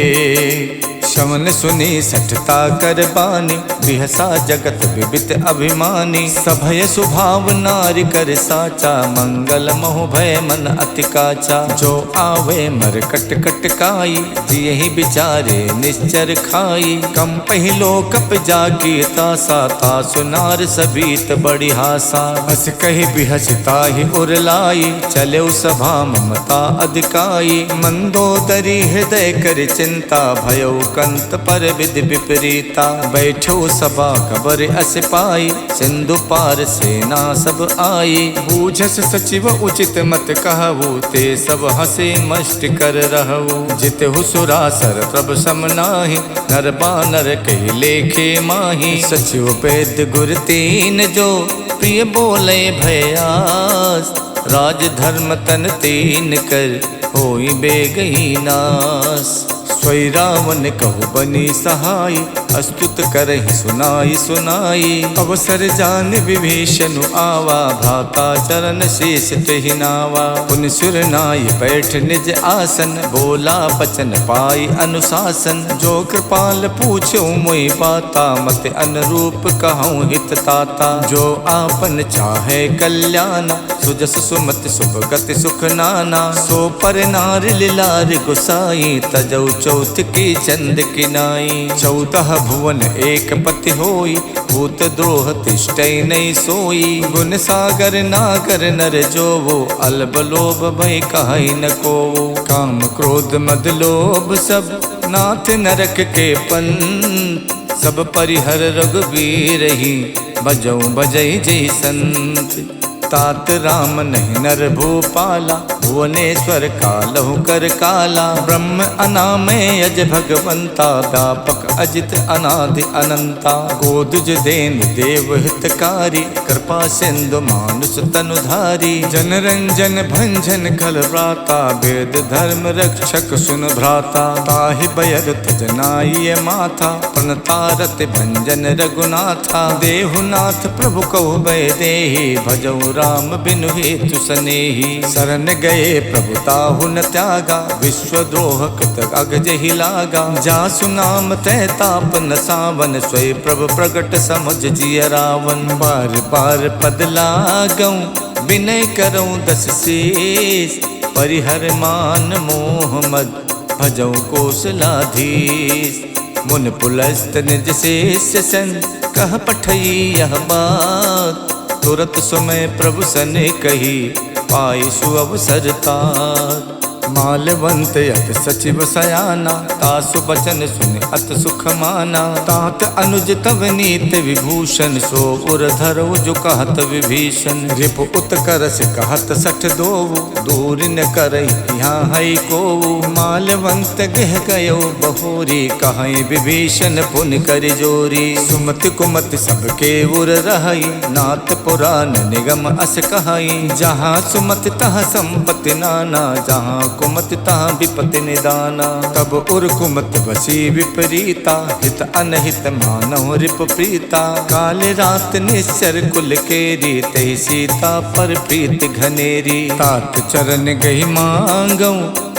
शवन सुनी सठता कर बानी बिहसा जगत विबित अभिमानी। सभय स्वभाव नारी कर साचा मंगल मोह भय मन अति काचा। जो आवे मर कट कट काई यही बिचारे निश्चर खाई। कम पहिलो कप जाकी तासा तासु नार सबीत बड़ी हासा। हस कही बिहसता ही उरलाई चले सभा ममता अधिकाई। मंदोदरी हृदय कर चिंता भयो कंत पर विधि विपरीता। बैठो सभा खबर अस पाई सिंधु पार सेना सब आई। बूझस सचिव उचित मत कहु ते सब हसे मष्ट कर रहु। जित हुसुरासर प्रभ सम नाही नर बानर कहि लेखे माही। सचिव पेद गुर तीन जो प्रिय बोले भयास। राज धर्म तन तीन कर होई बेगही नास। सोई रावण कहु बनी सहाय अस्तुत करहि सुनाई सुनाई। अवसर जान विभीषण आवा भ्राता चरण शीस तेहि नावा। पुन सुर नाय बैठ निज आसन बोला बचन पाई अनुशासन। जो कृपाल पूछो मोहि बाता मत अनुरूप कहूँ हित ताता। जो आपन चाहे कल्याण सुजस सुमत शुभ गति सुख नाना। सो पर नार लिलार गुसाई तजौ चौथ की चंद किनाई। 14 भुवन एक पति होई भूत द्रोह तिष्ठै नहीं सोई। गुण सागर नागर नर जो वो अल्ब लोभ भय कहि न को। काम क्रोध मद लोभ सब नाथ नरक के पंथ। सब परिहर रघुबीर ही बजौ बजै जय संत। तात राम नहीं नर भूपाला भुवनेश्वर कालहु कर काला। ब्रह्म अनामय अज भगवंता व्यापक अजित अनादि अनंता। गोदुज देन देव हितकारी कृपा सिंधु मानुष तनुधारी। जन रंजन भंजन खल व्राता वेद धर्म रक्षक सुन भ्राता। ताहि बयर तजनाय माथा प्रणतारत भंजन रघुनाथा। देहुनाथ प्रभु कहु भय देहि भजौ राम बिनु हेतु सनेही। शरण गए प्रभु ताहु न त्यागा विश्वद्रोह कृत अगजहि लागा। जासु नाम तै ताप न सावन स्वय प्रभु प्रगट समझ जिय रावण। बार बार पद लागऊं विनय करऊं दस शीस। परिहर मान मोह मद भजऊं कौशलाधीश। मुन पुलस्त निज शेष सन कह पठई यह बात। तुरत समय प्रभु सन कही पाई सु अवसर तात। मालवंत अत सचिव सयाना, तासु बचन सुन अत सुख माना। तात अनुज तव नीत विभूषण, सो उर धरो जो कहत विभीषण। रिप उत्कर्ष कहत सठ दोवु, दूर न करहि यहाँ है को। मालवंत गह गयो बहोरी, कहीं विभीषण पुन कर जोरी। सुमति कुमति सबके उर रहई, नाथ पुराण निगम अस कहई। जहाँ सुमति तहाँ संपत्ति नाना, जहाँ कुमति तहाँ विपत्ति निदाना। तब उर कुमति बसी विपरीता, हित अनहित मानव रिप प्रीता। काल रात निश्चर कुल केरी, तही सीता पर प्रीति घनेरी। तात चरण गही मांगऊ,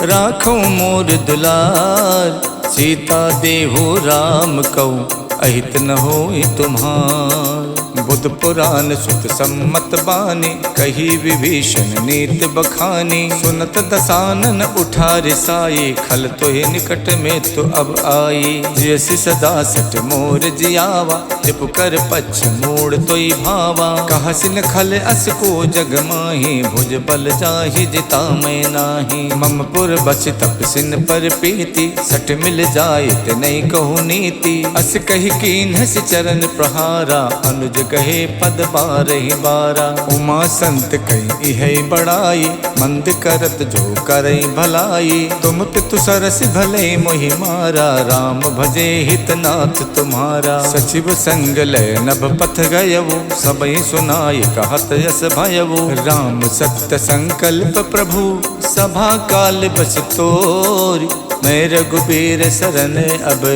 राखो मोर दुलार। सीता देहु राम कऊ, अहित न होई तुम्हार। बुध पुराण सुत सम्मत बानी, कही विभीषण नीत बखानी। सुनत दसानन उठा रिसाई, खल तो ही निकट में तो अब आई। जैसी सदा सट मोर जियावा, रिप कर पक्ष मोड़ तो भावा। कहसिन खल अस को जग माही, भुज बल जाहि जिता मैं नाही। मम पुर बस तपसिन पर पीति, सट मिल जाए ते नहीं कहु नीति। अस कही कीन हस चरण प्रहारा, अनुज कहे पद बारहि बारा। उमा संत कही है बड़ाई, मंद करत जो करई भलाई। तुम पितु सरस भले मोहि मारा, राम भजे हितनाथ तुम्हारा। सचिव संग लय नभ पथ गयवु, सबई सुनाई कहत यस भयवु। राम सत्य संकल्प प्रभु, सभा काल बस तोरी। मैं रघुबीर सरन अब,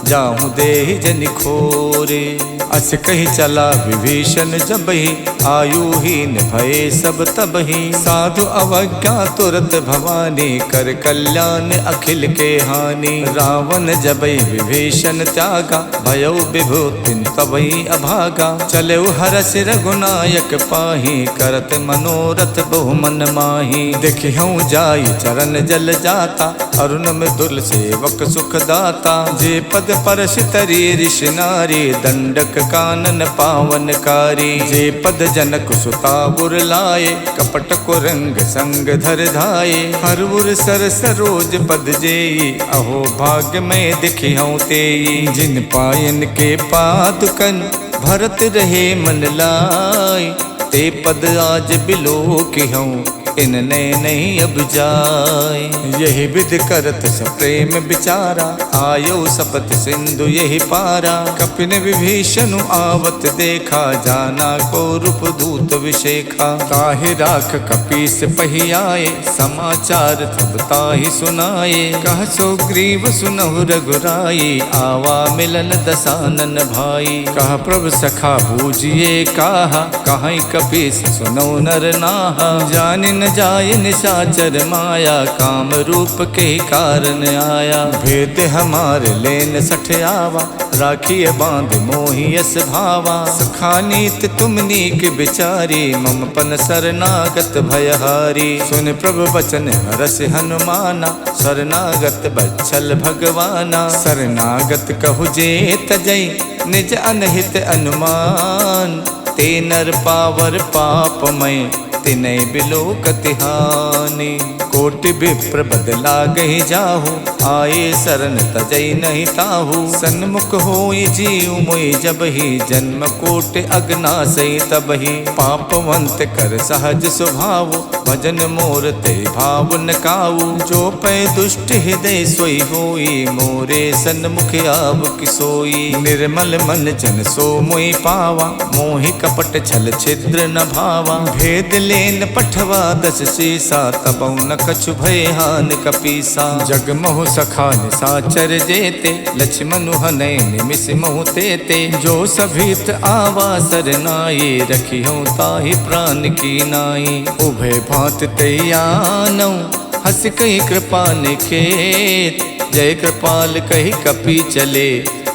जाहूँ देहि जनि खोरे। अस कही चला विभीषण जबहि, आयुहीन भये सब तबहि। साधु अवज्ञा तुरत भवानी, कर कल्याण अखिल के हानि। रावण जबहि विभीषण त्यागा, भयो विभूतिन तबहि अभागा। चले हरस रघुनायक पाही, करत मनोरथ बहु मन माही। देखिहूँ जाई चरण जल जाता, अरुण मृदुल सेवक सुख दाता। जे पद परश तरी ऋषि नारी, दंडक कानन पावनकारी। जे पद जनक सुता गुर लाए, कपट को रंग संग धर धाये। हर उर सर सरोज पद जेई, अहो भाग्य में दिखिहूँ तेई। जिन पायन के पादुकन, भरत रहे मन लाई। ते पद आज बिलो किहूँ, इनने नहीं अब जाए। यही विध करत सप्रेम विचारा, आयो सपत सिंधु यही पारा। कपिन विभीषण आवत देखा, जाना को रूप दूत विशेखा। ताहि राख कपीस पही आए, समाचार तब ताहि सुनाए। कह सो ग्रीव सुनहु रघुराई, आवा मिलन दसानन भाई। कह प्रभु सखा बूझिए काहा, कहीं कपीस सुनौ नर नाहा। जानि न जाय निशाचर माया, काम रूप के कारण आया। भेद हमारे लेन सठ आवा, राखिए बांध मोहियस भावा। सखानीत तुम नीक बिचारी, मम पन शरणागत भयहारी। सुन प्रभु बचन हरस हनुमाना, शरणागत बच्छल भगवाना। शरणागत कहु जे तजई, निज अनहित अनुमान। ते नर पावर पापमय, तिनै बिलो कतिहानी। कोटि विप्र बदला गही जाहू, आए शरण तजई नहीं ताहू। सन्मुख होई जीव मोहि जबहि, जन्म कोटि अगनासई तबहि। पापवंत कर सहज स्वभाव, भजन मोर ते भाव न काऊ। जो पै दुष्ट हृदय सोई होई, मोरे सन्मुख आव किसोई। निर्मल मन जन सो मोहि पावा, मोहि कपट छल छिद्र न भावा। भेद लेन पठवा दस सीसा, तबौ न कछु भय हान कपीसा। जग मोह सखा निसाचर जेते, लक्ष्मण हनय निमिष मोह तेते। जो सभीत आवा सरनाई, रखिहूँ ताहि प्राण की नाई। उभय भांत तैयानौ, हस कही कृपा निखेत। जय कृपाल कही कपि चले,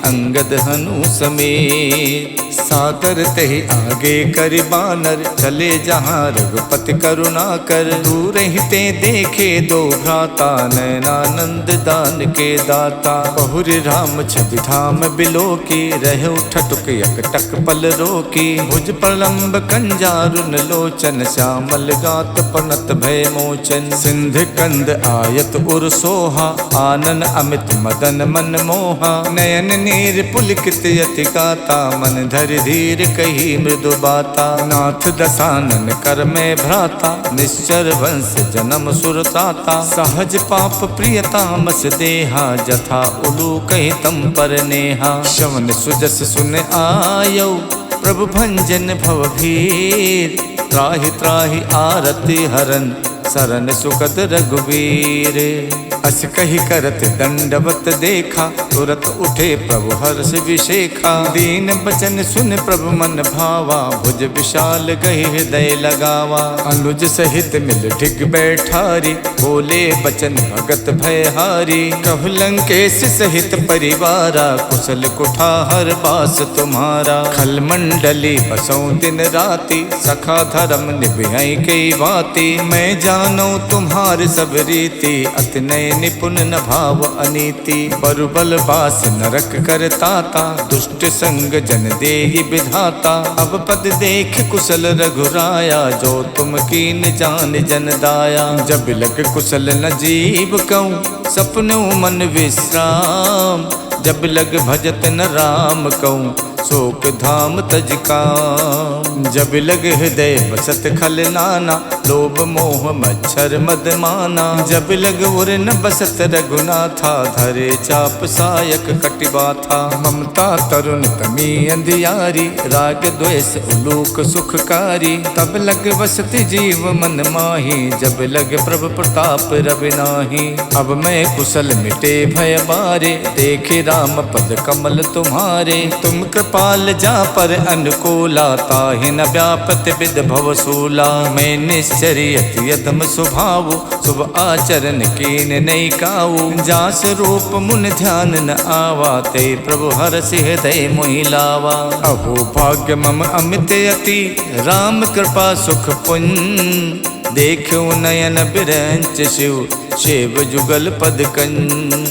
अंगद हनु समेत। सादर तहि आगे करि बानर, चले जहाँ रघुपति करुणा कर। दूर हिते देखे दो भ्राता, नयनानंद दान के दाता। बहुरी राम छवि धाम बिलो की, रहे उठटुक एकटक पल रोकी। भुज प्रलंब कंजारुन लोचन, श्यामल गात पनत भय मोचन। सिंध कंद आयत उर सोहा, आनन अमित मदन मन मोहा। नयन नीर पुलकित यति गाता, मन धरि धीर कही मृदु बाता। नाथ दसानन कर में भ्राता, निश्चर वंश जन्म सुरताता। सहज पाप प्रियतामस देहा, जथा उलू कही तम पर नेहा। श्रवण सुजस सुन आयो, प्रभु भंजन भव भीर। त्राहि त्राहि आरति हरन, शरण सुखद रघुवीर। अस कही करत दंडवत देखा, तुरत उठे प्रभु हर्ष विशेखा। दीन बचन सुन प्रभु मन भावा, भुज विशाल गही हृदय लगावा। अनुज सहित मिल ढिग बैठारी, बोले बचन भगत भयहारी। कहु लंकेश सहित परिवारा, कुशल कुठार बास तुम्हारा। खल मंडली बसों दिन राति, सखा धर्म निभई कई बाती। मैं जानो तुम्हार सब रीति, अति नय निपुण न भाव अनीति। बरुबल बास नरक करताता, दुष्ट संग जन देहि विधाता। अब पद देख कुशल रघुराया, जो तुम कीन जान जन दाया। जब लग कुशल न जीव कहूँ, सपनों मन विश्राम। जब लग भजत न राम कहूँ, शोक धाम तज काम। जब लग हृदय बसत खल नाना, लोभ मोह मच्छर मद माना। जब लग उर न बसत रघुनाथा, धरे चाप सायक कटिबा था। ममता तरुण तमी अंधियारी, राग द्वेष उलूक सुखकारी। तब लग बसत जीव मन माही, जब लग प्रभु प्रताप रविनाही। अब मैं कुशल मिटे भय बारे, देखे राम पद कमल तुम्हारे। तुम कृपाल जा पर अनुकूला, ताहि न व्यापत विद भव सूला। मैं निश्चरियत यदम स्वभाव, शुभ आचरण कीन नहीं काऊ। जास रूप मुन ध्यान न आवा, ते प्रभु हरसि हृदय मोहि लावा। अहो भाग्य मम अमित अति, राम कृपा सुख पुंज। देखो नयन बिरंच शिव, शिव जुगल पद कंज।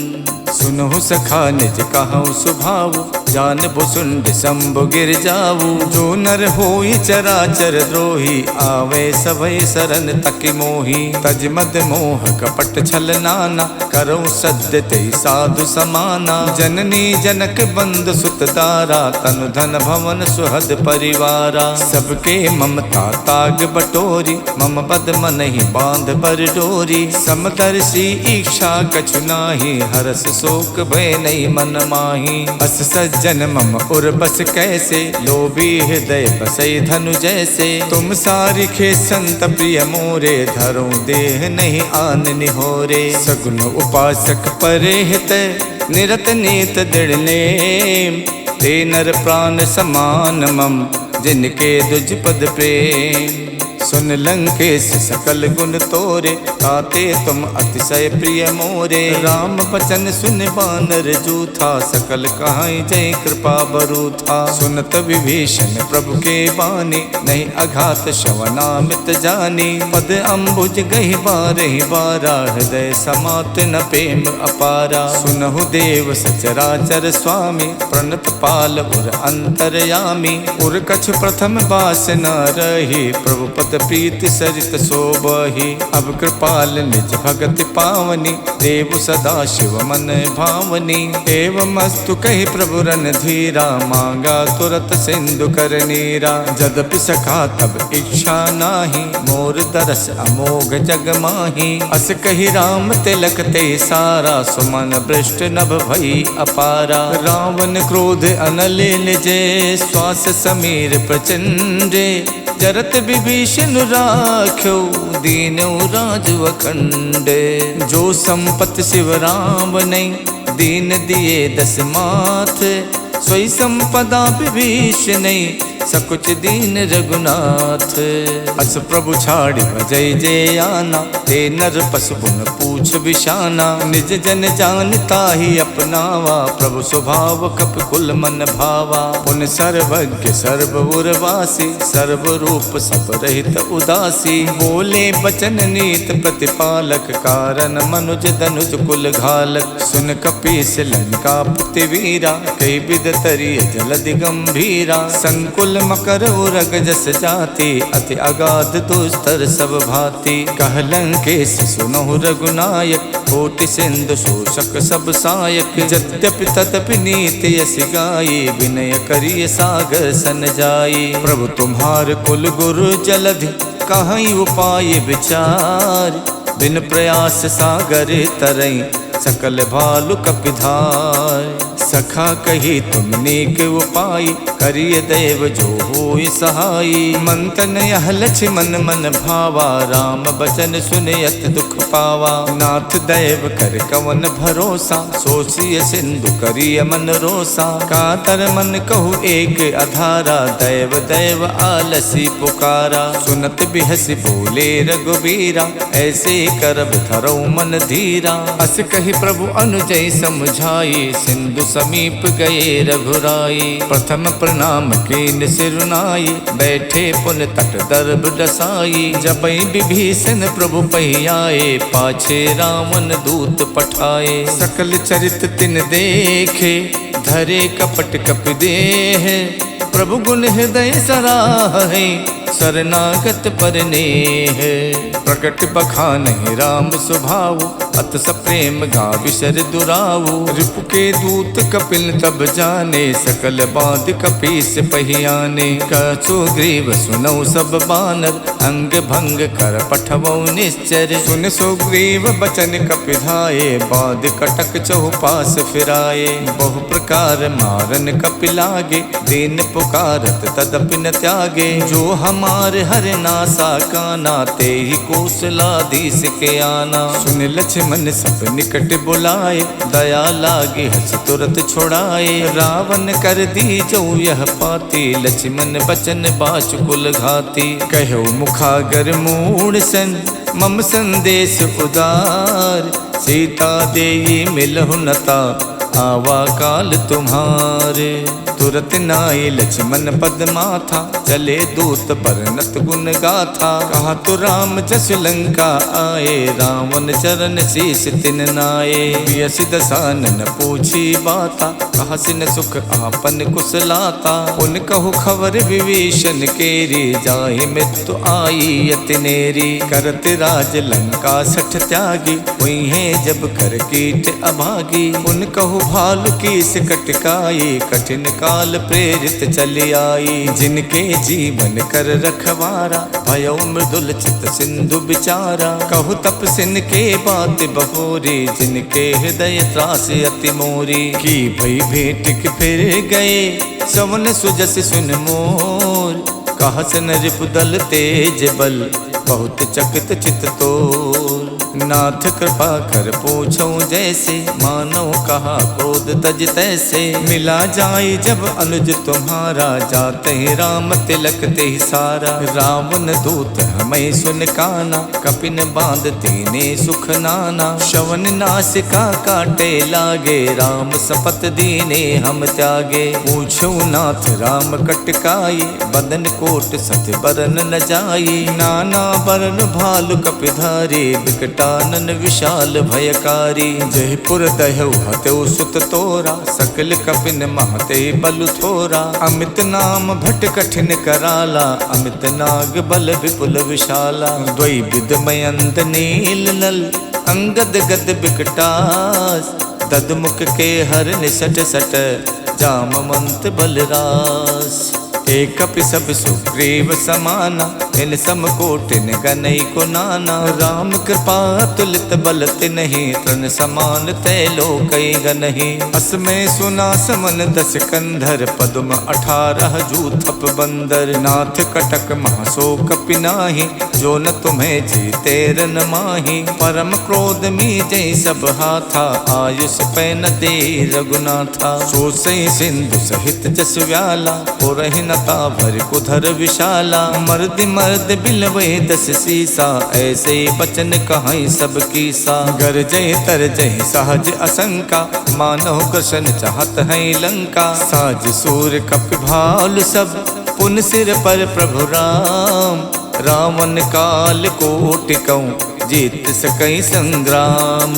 सुनहु सखा निज कहूँ सुभाव, जान भुसुंड शंभु गिर जाऊ। जो नर होई चराचर द्रोही, आवे सभय शरण तकि मोही। तज मद मोह कपट छल नाना, करो सद्य ते साधु समाना। जननी जनक बंद सुत दारा, तनु धन भवन सुहद परिवारा। सबके ममता ताग बटोरी, मम पद मन ही बांध पर डोरी। समदर्शी इच्छा कछु नाही, हरस शोक भय नहीं मन माही। अस सज्जन मम उर बस कैसे, लोभी हृदय बसई धनु जैसे। तुम सारिखे संत प्रिय मोरे, धरो देह नहीं आन निहोरे। सगुन उपासक परे हित, निरत नीत दृढ़ नेम। ते नर प्राण समान मम, जिनके दुज पद प्रेम। सुन लंकेश सकल गुण तोरे, ताते तुम अतिशय प्रिय मोरे। राम बचन सुन बानर जूथा, सकल कहाई जय कृपा बरूथा। सुनत विभीषण प्रभु के बानी, नहीं अघात श्रवणामित जानी। पद अम्बुज गहि बारहि बारा, हृदय समात न प्रेम अपारा। सुनहु देव सचराचर स्वामी, प्रणत पाल उर अंतरयामी। उर कछु प्रथम बास न रही, प्रभु पद प्रीति सरित शोभहि। अब कृपाल निज भगति पावनी, देव सदा शिव मन भावनी। एवं अस्तु कहि प्रभु रन धीरा, मांगा तुरत सिंधु कर नीरा। जदपि सखा तब इच्छा नाही, मोर दरस अमोघ जग माही। अस कहि राम तिलक ते सारा, सुमन भ्रष्ट नभ भई अपारा। रावण क्रोध अनलिल जय, श्वास समीर प्रचंडे। जरत विभीषण राख्यो, दीनौ राजु अखंड। जो संपत शिव राम नहीं, दीन दिए दस माथ। सोई संपदा विभीषण नहीं, सकुच दीन रघुनाथ। अस प्रभु छाड़ी जय जय आना, ते नर पशु पुन पूछ बिशाना। निज जन जानता ही अपनावा, प्रभु स्वभाव कप कुल मन भावा। पुन सर्वज्ञ सर्व उर्वासी, सर्व रूप सब रहित उदासी। बोले बचन नीत प्रतिपालक, कारण मनुज धनुज कुल घालक। सुन कपीस लंकापति वीरा, कई विद तरिय जलधि गंभीरा। संकुल मकर उरग जस जाति, अति अगाध दुस्तर सब भांति। कह लंकेश सुनहु रघुनायक, कोटि सिंधु शोषक सब सायक। यद्यपि तदपि नीति यस गाई, विनय करिय सागर सन जाई। प्रभु तुम्हार कुल गुरु जलधि, कहीं उपाय विचार। बिन प्रयास सागर तरई, सकल भालु कपिधार। सखा कही तुम नेक उपाय, करिय देव जो होय सहाय। मंतन यह लक्ष्मण मन भावा, राम बचन सुनयत दुख पावा। नाथ दैव कर कवन भरोसा, सोचिय सिंधु करिय मन रोसा। कातर मन कहु एक अधारा, दैव दैव आलसी पुकारा। सुनत बिहसी बोले रघुबीरा, ऐसे करब धरौ मन धीरा। अस कही प्रभु अनुजय समझाई, सिंधु समीप गए रघुराई। प्रथम प्रणाम कीन सिरुनाई, बैठे पुन तट दर्भ डसाई। जबै विभीषण प्रभु पहियाए, पाछे रावण दूत पठाए। सकल चरित तिन देखे, धरे कपट कपि देह। प्रभु गुण हृदय सराहे, शरणागत पर नेह। प्रकट बखानहि राम स्वभाव, अत सप्रेम गाविशर दुराऊ। रिपु के दूत कपिल तब जाने, सकल बाध कपीस पहियाने। कछु ग्रीव सुनौ सब बानर, अंग भंग कर पठवौ निश्चर। सुन सुग्रीव बचन कपिधाये, बाध कटक चहुपास फिराए। बहु प्रकार मारन कपिलागे, दीन पुकारत तदपि न त्यागे। जो हमार हर नासा काना, ते ही कौशलाधीश के आना। सुन लक्ष्मण सब निकट बुलाए, दया लागे हस तुरत छुड़ाए। रावण कर दी जो यह पाती, लक्ष्मण बचन बाच कुल घाती। कहो मुखागर मूढ़ सन, मम संदेश उदार। सीता देई मिलहु नता, आवा काल तुम्हारे। तुरत नाई लक्ष्मण पद माथा, चले दूत बरनत गुण गाथा। कहा तो राम जस लंका आए, रावण चरण शीस तिन नाये। बियसि दसानन पूछी बाता, कहा सिन सुख आपन कुशलाता। उन कहु खबर विभीषण केरी, जाहि मृत्यु आई अति नेरी। करत राज लंका सठ त्यागी, हुई है जब कर कीट अभागी। उन कहु भालु कीस कटकाई, कठिन काल प्रेरित चली आई। जिनके जीवन कर रखवारा, भयो मृदुल चित सिंधु बिचारा। कहु तपसिन के बात बहोरी, जिनके हृदय त्रास अति मोरी। की भई भेंट के फिर गए, सवन सुजस सुन मोर। कहा सन रिपुदल तेज बल, बहुत चकित चित तोर। नाथ कृपा कर पूछो जैसे, मानो कहा क्रोध तज तैसे। मिला जाए जब अनुज तुम्हारा, जाते ही राम तिलक ते सारा। रावण दूत हमें सुन काना, कपिन बांध दीने सुख नाना। शवन नासिका काटे लागे, राम सपत दीने हम त्यागे। पूछो नाथ राम कटकाई, बदन कोट सत बरन न जाई। नाना बरन भालु कपिधारी, विकटानन विशाल भयकारी। जयपुर दहु हतौ सुत तोरा, सकल कपिन महते बलु थोरा। अमित नाम भट कठिन कराला, अमित नाग बल विपुल विशाला। द्वै विद मयंत नील नल, अंगद गद विकटास। ददमुख के हर निसट सट, जामवंत बलरास। एक कपि सब सुग्रीव समाना, इन समकोटिन गनई को नाना। राम कृपा तुलित बल तिन्हि तृण समान तै लोकई गनहि। असमय सुना समन 10 कंधर पद्म 18 जूथप बंदर। नाथ कटक महासो कपि नाहि जो न तुम्हें जीते रन माही। परम क्रोध मीजै सब हाथा आयुष पै न दे रघुनाथा। सो सई सिंधु सहित जस व्याला पुरहि नता भर कुधर विशाला। मर्द मर्द बिलवे 10 सीसा ऐसे बचन कहाई सब कीसा। गरजै तरजै सहज असंका मानव कृष्ण चाहत है लंका। साज सूर कपि भालु सब पुन सिर पर प्रभु राम। रावण काल कोटि कहूँ जीत सकई संग्राम।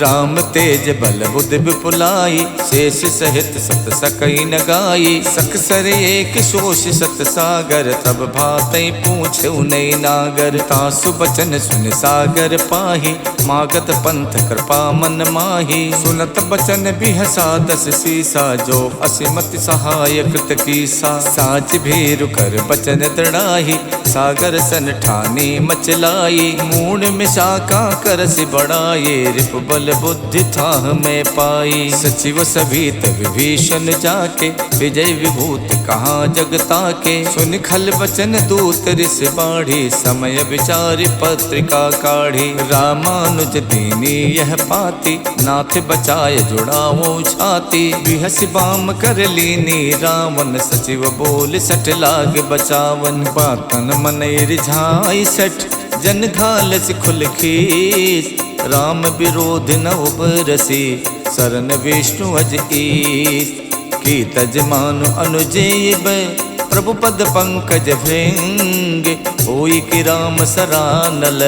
राम तेज बल बुध विपुलाई शेष सहित सत सकई न गाई। सकसर एक शोष सत सागर तब भातई पूछे नई नागर। तासु बचन सुन सागर पाही मागत पंथ कृपा मन माही। सुनत बचन बिहसा 10 सीसा जो असिमति सहाय कृत कीसा। साच भीरु कर बचन दृढ़ाही सागर सन ठानी मचलाई। मूड में शाखा करसि बढ़ाए रिप बल बुद्धि थाह में पाई। सचिव सभीत विभीषण जाके विजय विभूत कहाँ जगता के। सुन खल बचन दूत ऋष बाढ़ी समय विचारि पत्रिका काढ़ी। रामानुज दीनी यह पाती नाथ बचाए जुड़ावो छाती। बिहसि बाम कर लीनी रावण सचिव बोल सठ लाग बचावन। बातन मन रिझाई सठ जन घालस खुल खीस। राम विरोध न उबरसी शरण विष्णु अज ईस। की तज मानु अनुजेय प्रभु पद पंकज भृंग। होई कि राम सरानल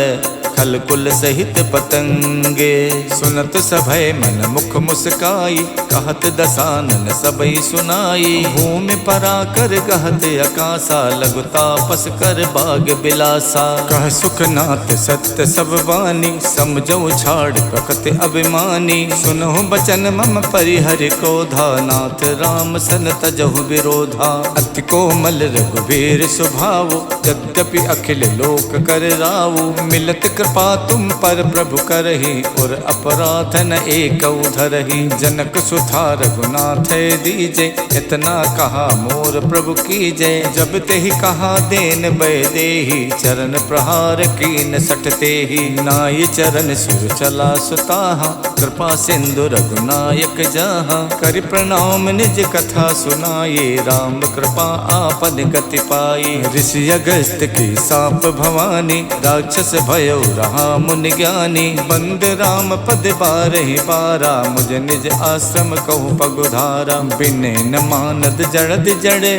खल कुल सहित पतंगे। सुनत सभय मन मुख मुस्काई कहत दसानन सबई सुनाई। भूमि परा कर गहत अकासा लघु तापस कर बाग बिलासा। कह सुखनाथ सत्य सब वाणी समझो छाड़ प्रकृति अभिमानी। सुनहु बचन मम परिहर क्रोधा नाथ राम सन तजहु विरोधा। अति कोमल रघुवीर स्वभाव यद्यपि अखिल लोक कर राव। मिलत कृपा तुम पर प्रभु करहि और अपराध न एक धरहि। जनक सुथा रघुनाथ दीजे इतना कहा मोर प्रभु कीजे। जब ते ही कहा देन बै देहि चरण प्रहार कीन सटते ही। नाय चरण सुर चला सुताहा कृपा सिंधु रघुनायक जहाँ। कर प्रणाम निज कथा सुनाये राम कृपा आपन गति पाई। ऋषि अगस्त की साप भवानी राक्षस भयो रहा मुनि ज्ञानी। बंद राम पद बारहि बारा मुझ निज आश्रम कहूँ पगुधारा। बिने न मानद जड़द जड़े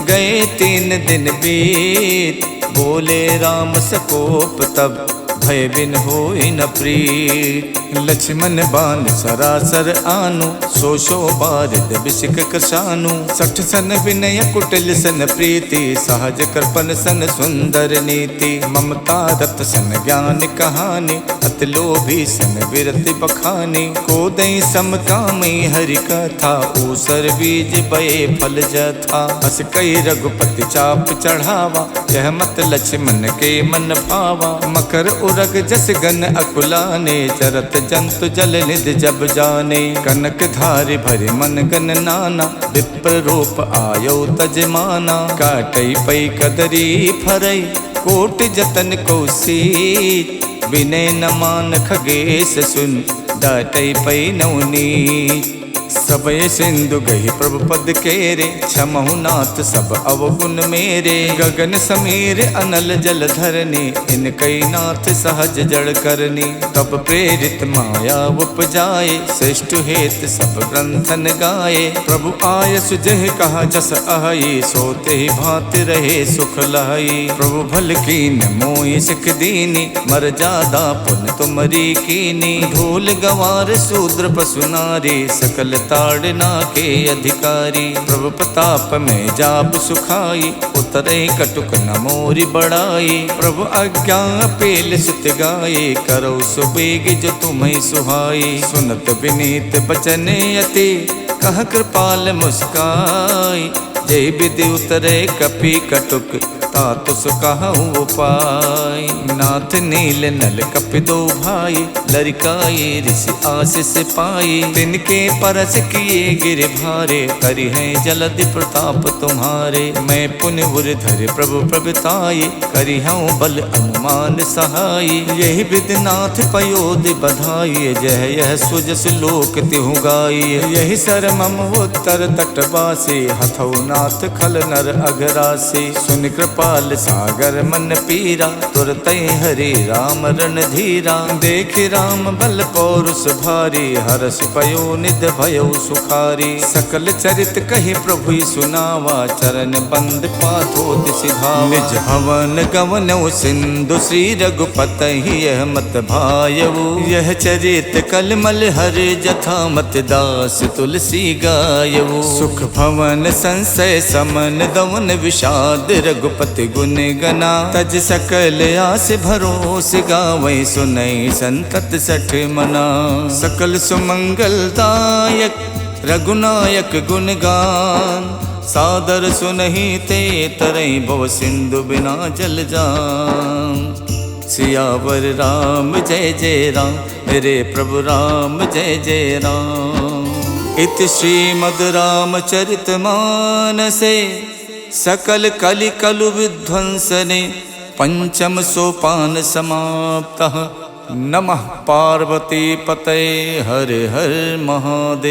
गए 3 दिन बीत। बोले राम सकोप तब भय बिन होई न प्रीत। लक्ष्मण बान सरासर आनु सो सो बारिद बिसिक कसानु। 60 सन विनय कुटिल सन प्रीति सहज कृपन सन सुंदर नीति। ममता रत सन ज्ञान कहानी अति लोभी सन विरति बखानी। को दई समकामी हरि कथा ऊसर बीज बये फल जथा। अस कई रघुपति चाप चढ़ावा यह मत लक्ष्मण के मन भावा। मकर उरग जस गन अकुलाने चरत जंतु जल निध जब जाने। कनक धारि भरि मन गन नाना विप्र रूप आयो तजमाना। काटई पई कदरी फरई कोट जतन कौशीत। विनय न मान खगेश सुन डाटई पई नवनीत। सबय सिंधु गही प्रभु पद केरे क्षमहु नाथ सब अवगुण मेरे। गगन समीर अनल जल धरनी इन कई नाथ सहज जड़ करनी। तब प्रेरित माया उपजाए श्रेष्ठ हेत सब ग्रंथन गाए। प्रभु आय सुजह कहा जस आही सोते ही भांति रहे सुख लहाई। प्रभु भल कीन मोहि सिख दीनी मर जादा पुन तुमरी कीनी। ढोल गवार शूद्र पशु नारी सकल ताड़ना के अधिकारी। प्रभु प्रताप में जाप सुखाई उतरे कटुक न मोरी बढ़ाई। प्रभु आज्ञा पेल सुत गाये करो सुबेग जो तुम्हें सुहाई। सुनत विनीत बचन अति कह कृपाल मुस्काई। जय विधि उतरे कपि कटुक तात सुकहु उपाय। नाथ नील नल कपिदो भाई, लरिकाए ऋषि आशीष पाई। तिनके परस किए गिर भारे, करि है जलधि प्रताप तुम्हारे। मैं पुण्य धर प्रभु प्रभुताये, करि हूँ बल अनुमान सहाय। यही विधिनाथ पयोधि बधाई, जह यह सुजस लोक तिहु गाई। यही सर मम उत्तर तटवासी, हथौ नाथ खल नर अघरासी। सुन कृपाल सागर मन पीरा, तुरत हरि राम रणधीरा। देख राम बल पौरुष भारी, हरष पयो निध भयो सुखारी। सकल चरित कहि प्रभु सुनावा, चरण बंद पाथो सिधावा। निज हवन गवन सिंधु श्री रघुपति यह मत भायऊ। यह चरित कलमल हर जथा मत दास तुलसी गायऊ। सुख भवन संशय समन दवन विषाद, रघुपति गुण गना। तज सकल आस भरोस गावै, सुनई संतत सठ मना। सकल सुमंगल दायक रघुनायक गुणगान, सादर सुनहि ते तरई भव सिंधु बिना जल जान। सियावर राम जय जय राम, रे प्रभु राम जय जय राम। इति श्रीमद् रामचरित मानसे, सकल कलि कलु विध्वंसने। पंचम सोपान समाप्तः, नमः पार्वती पतये हर हर महादेव।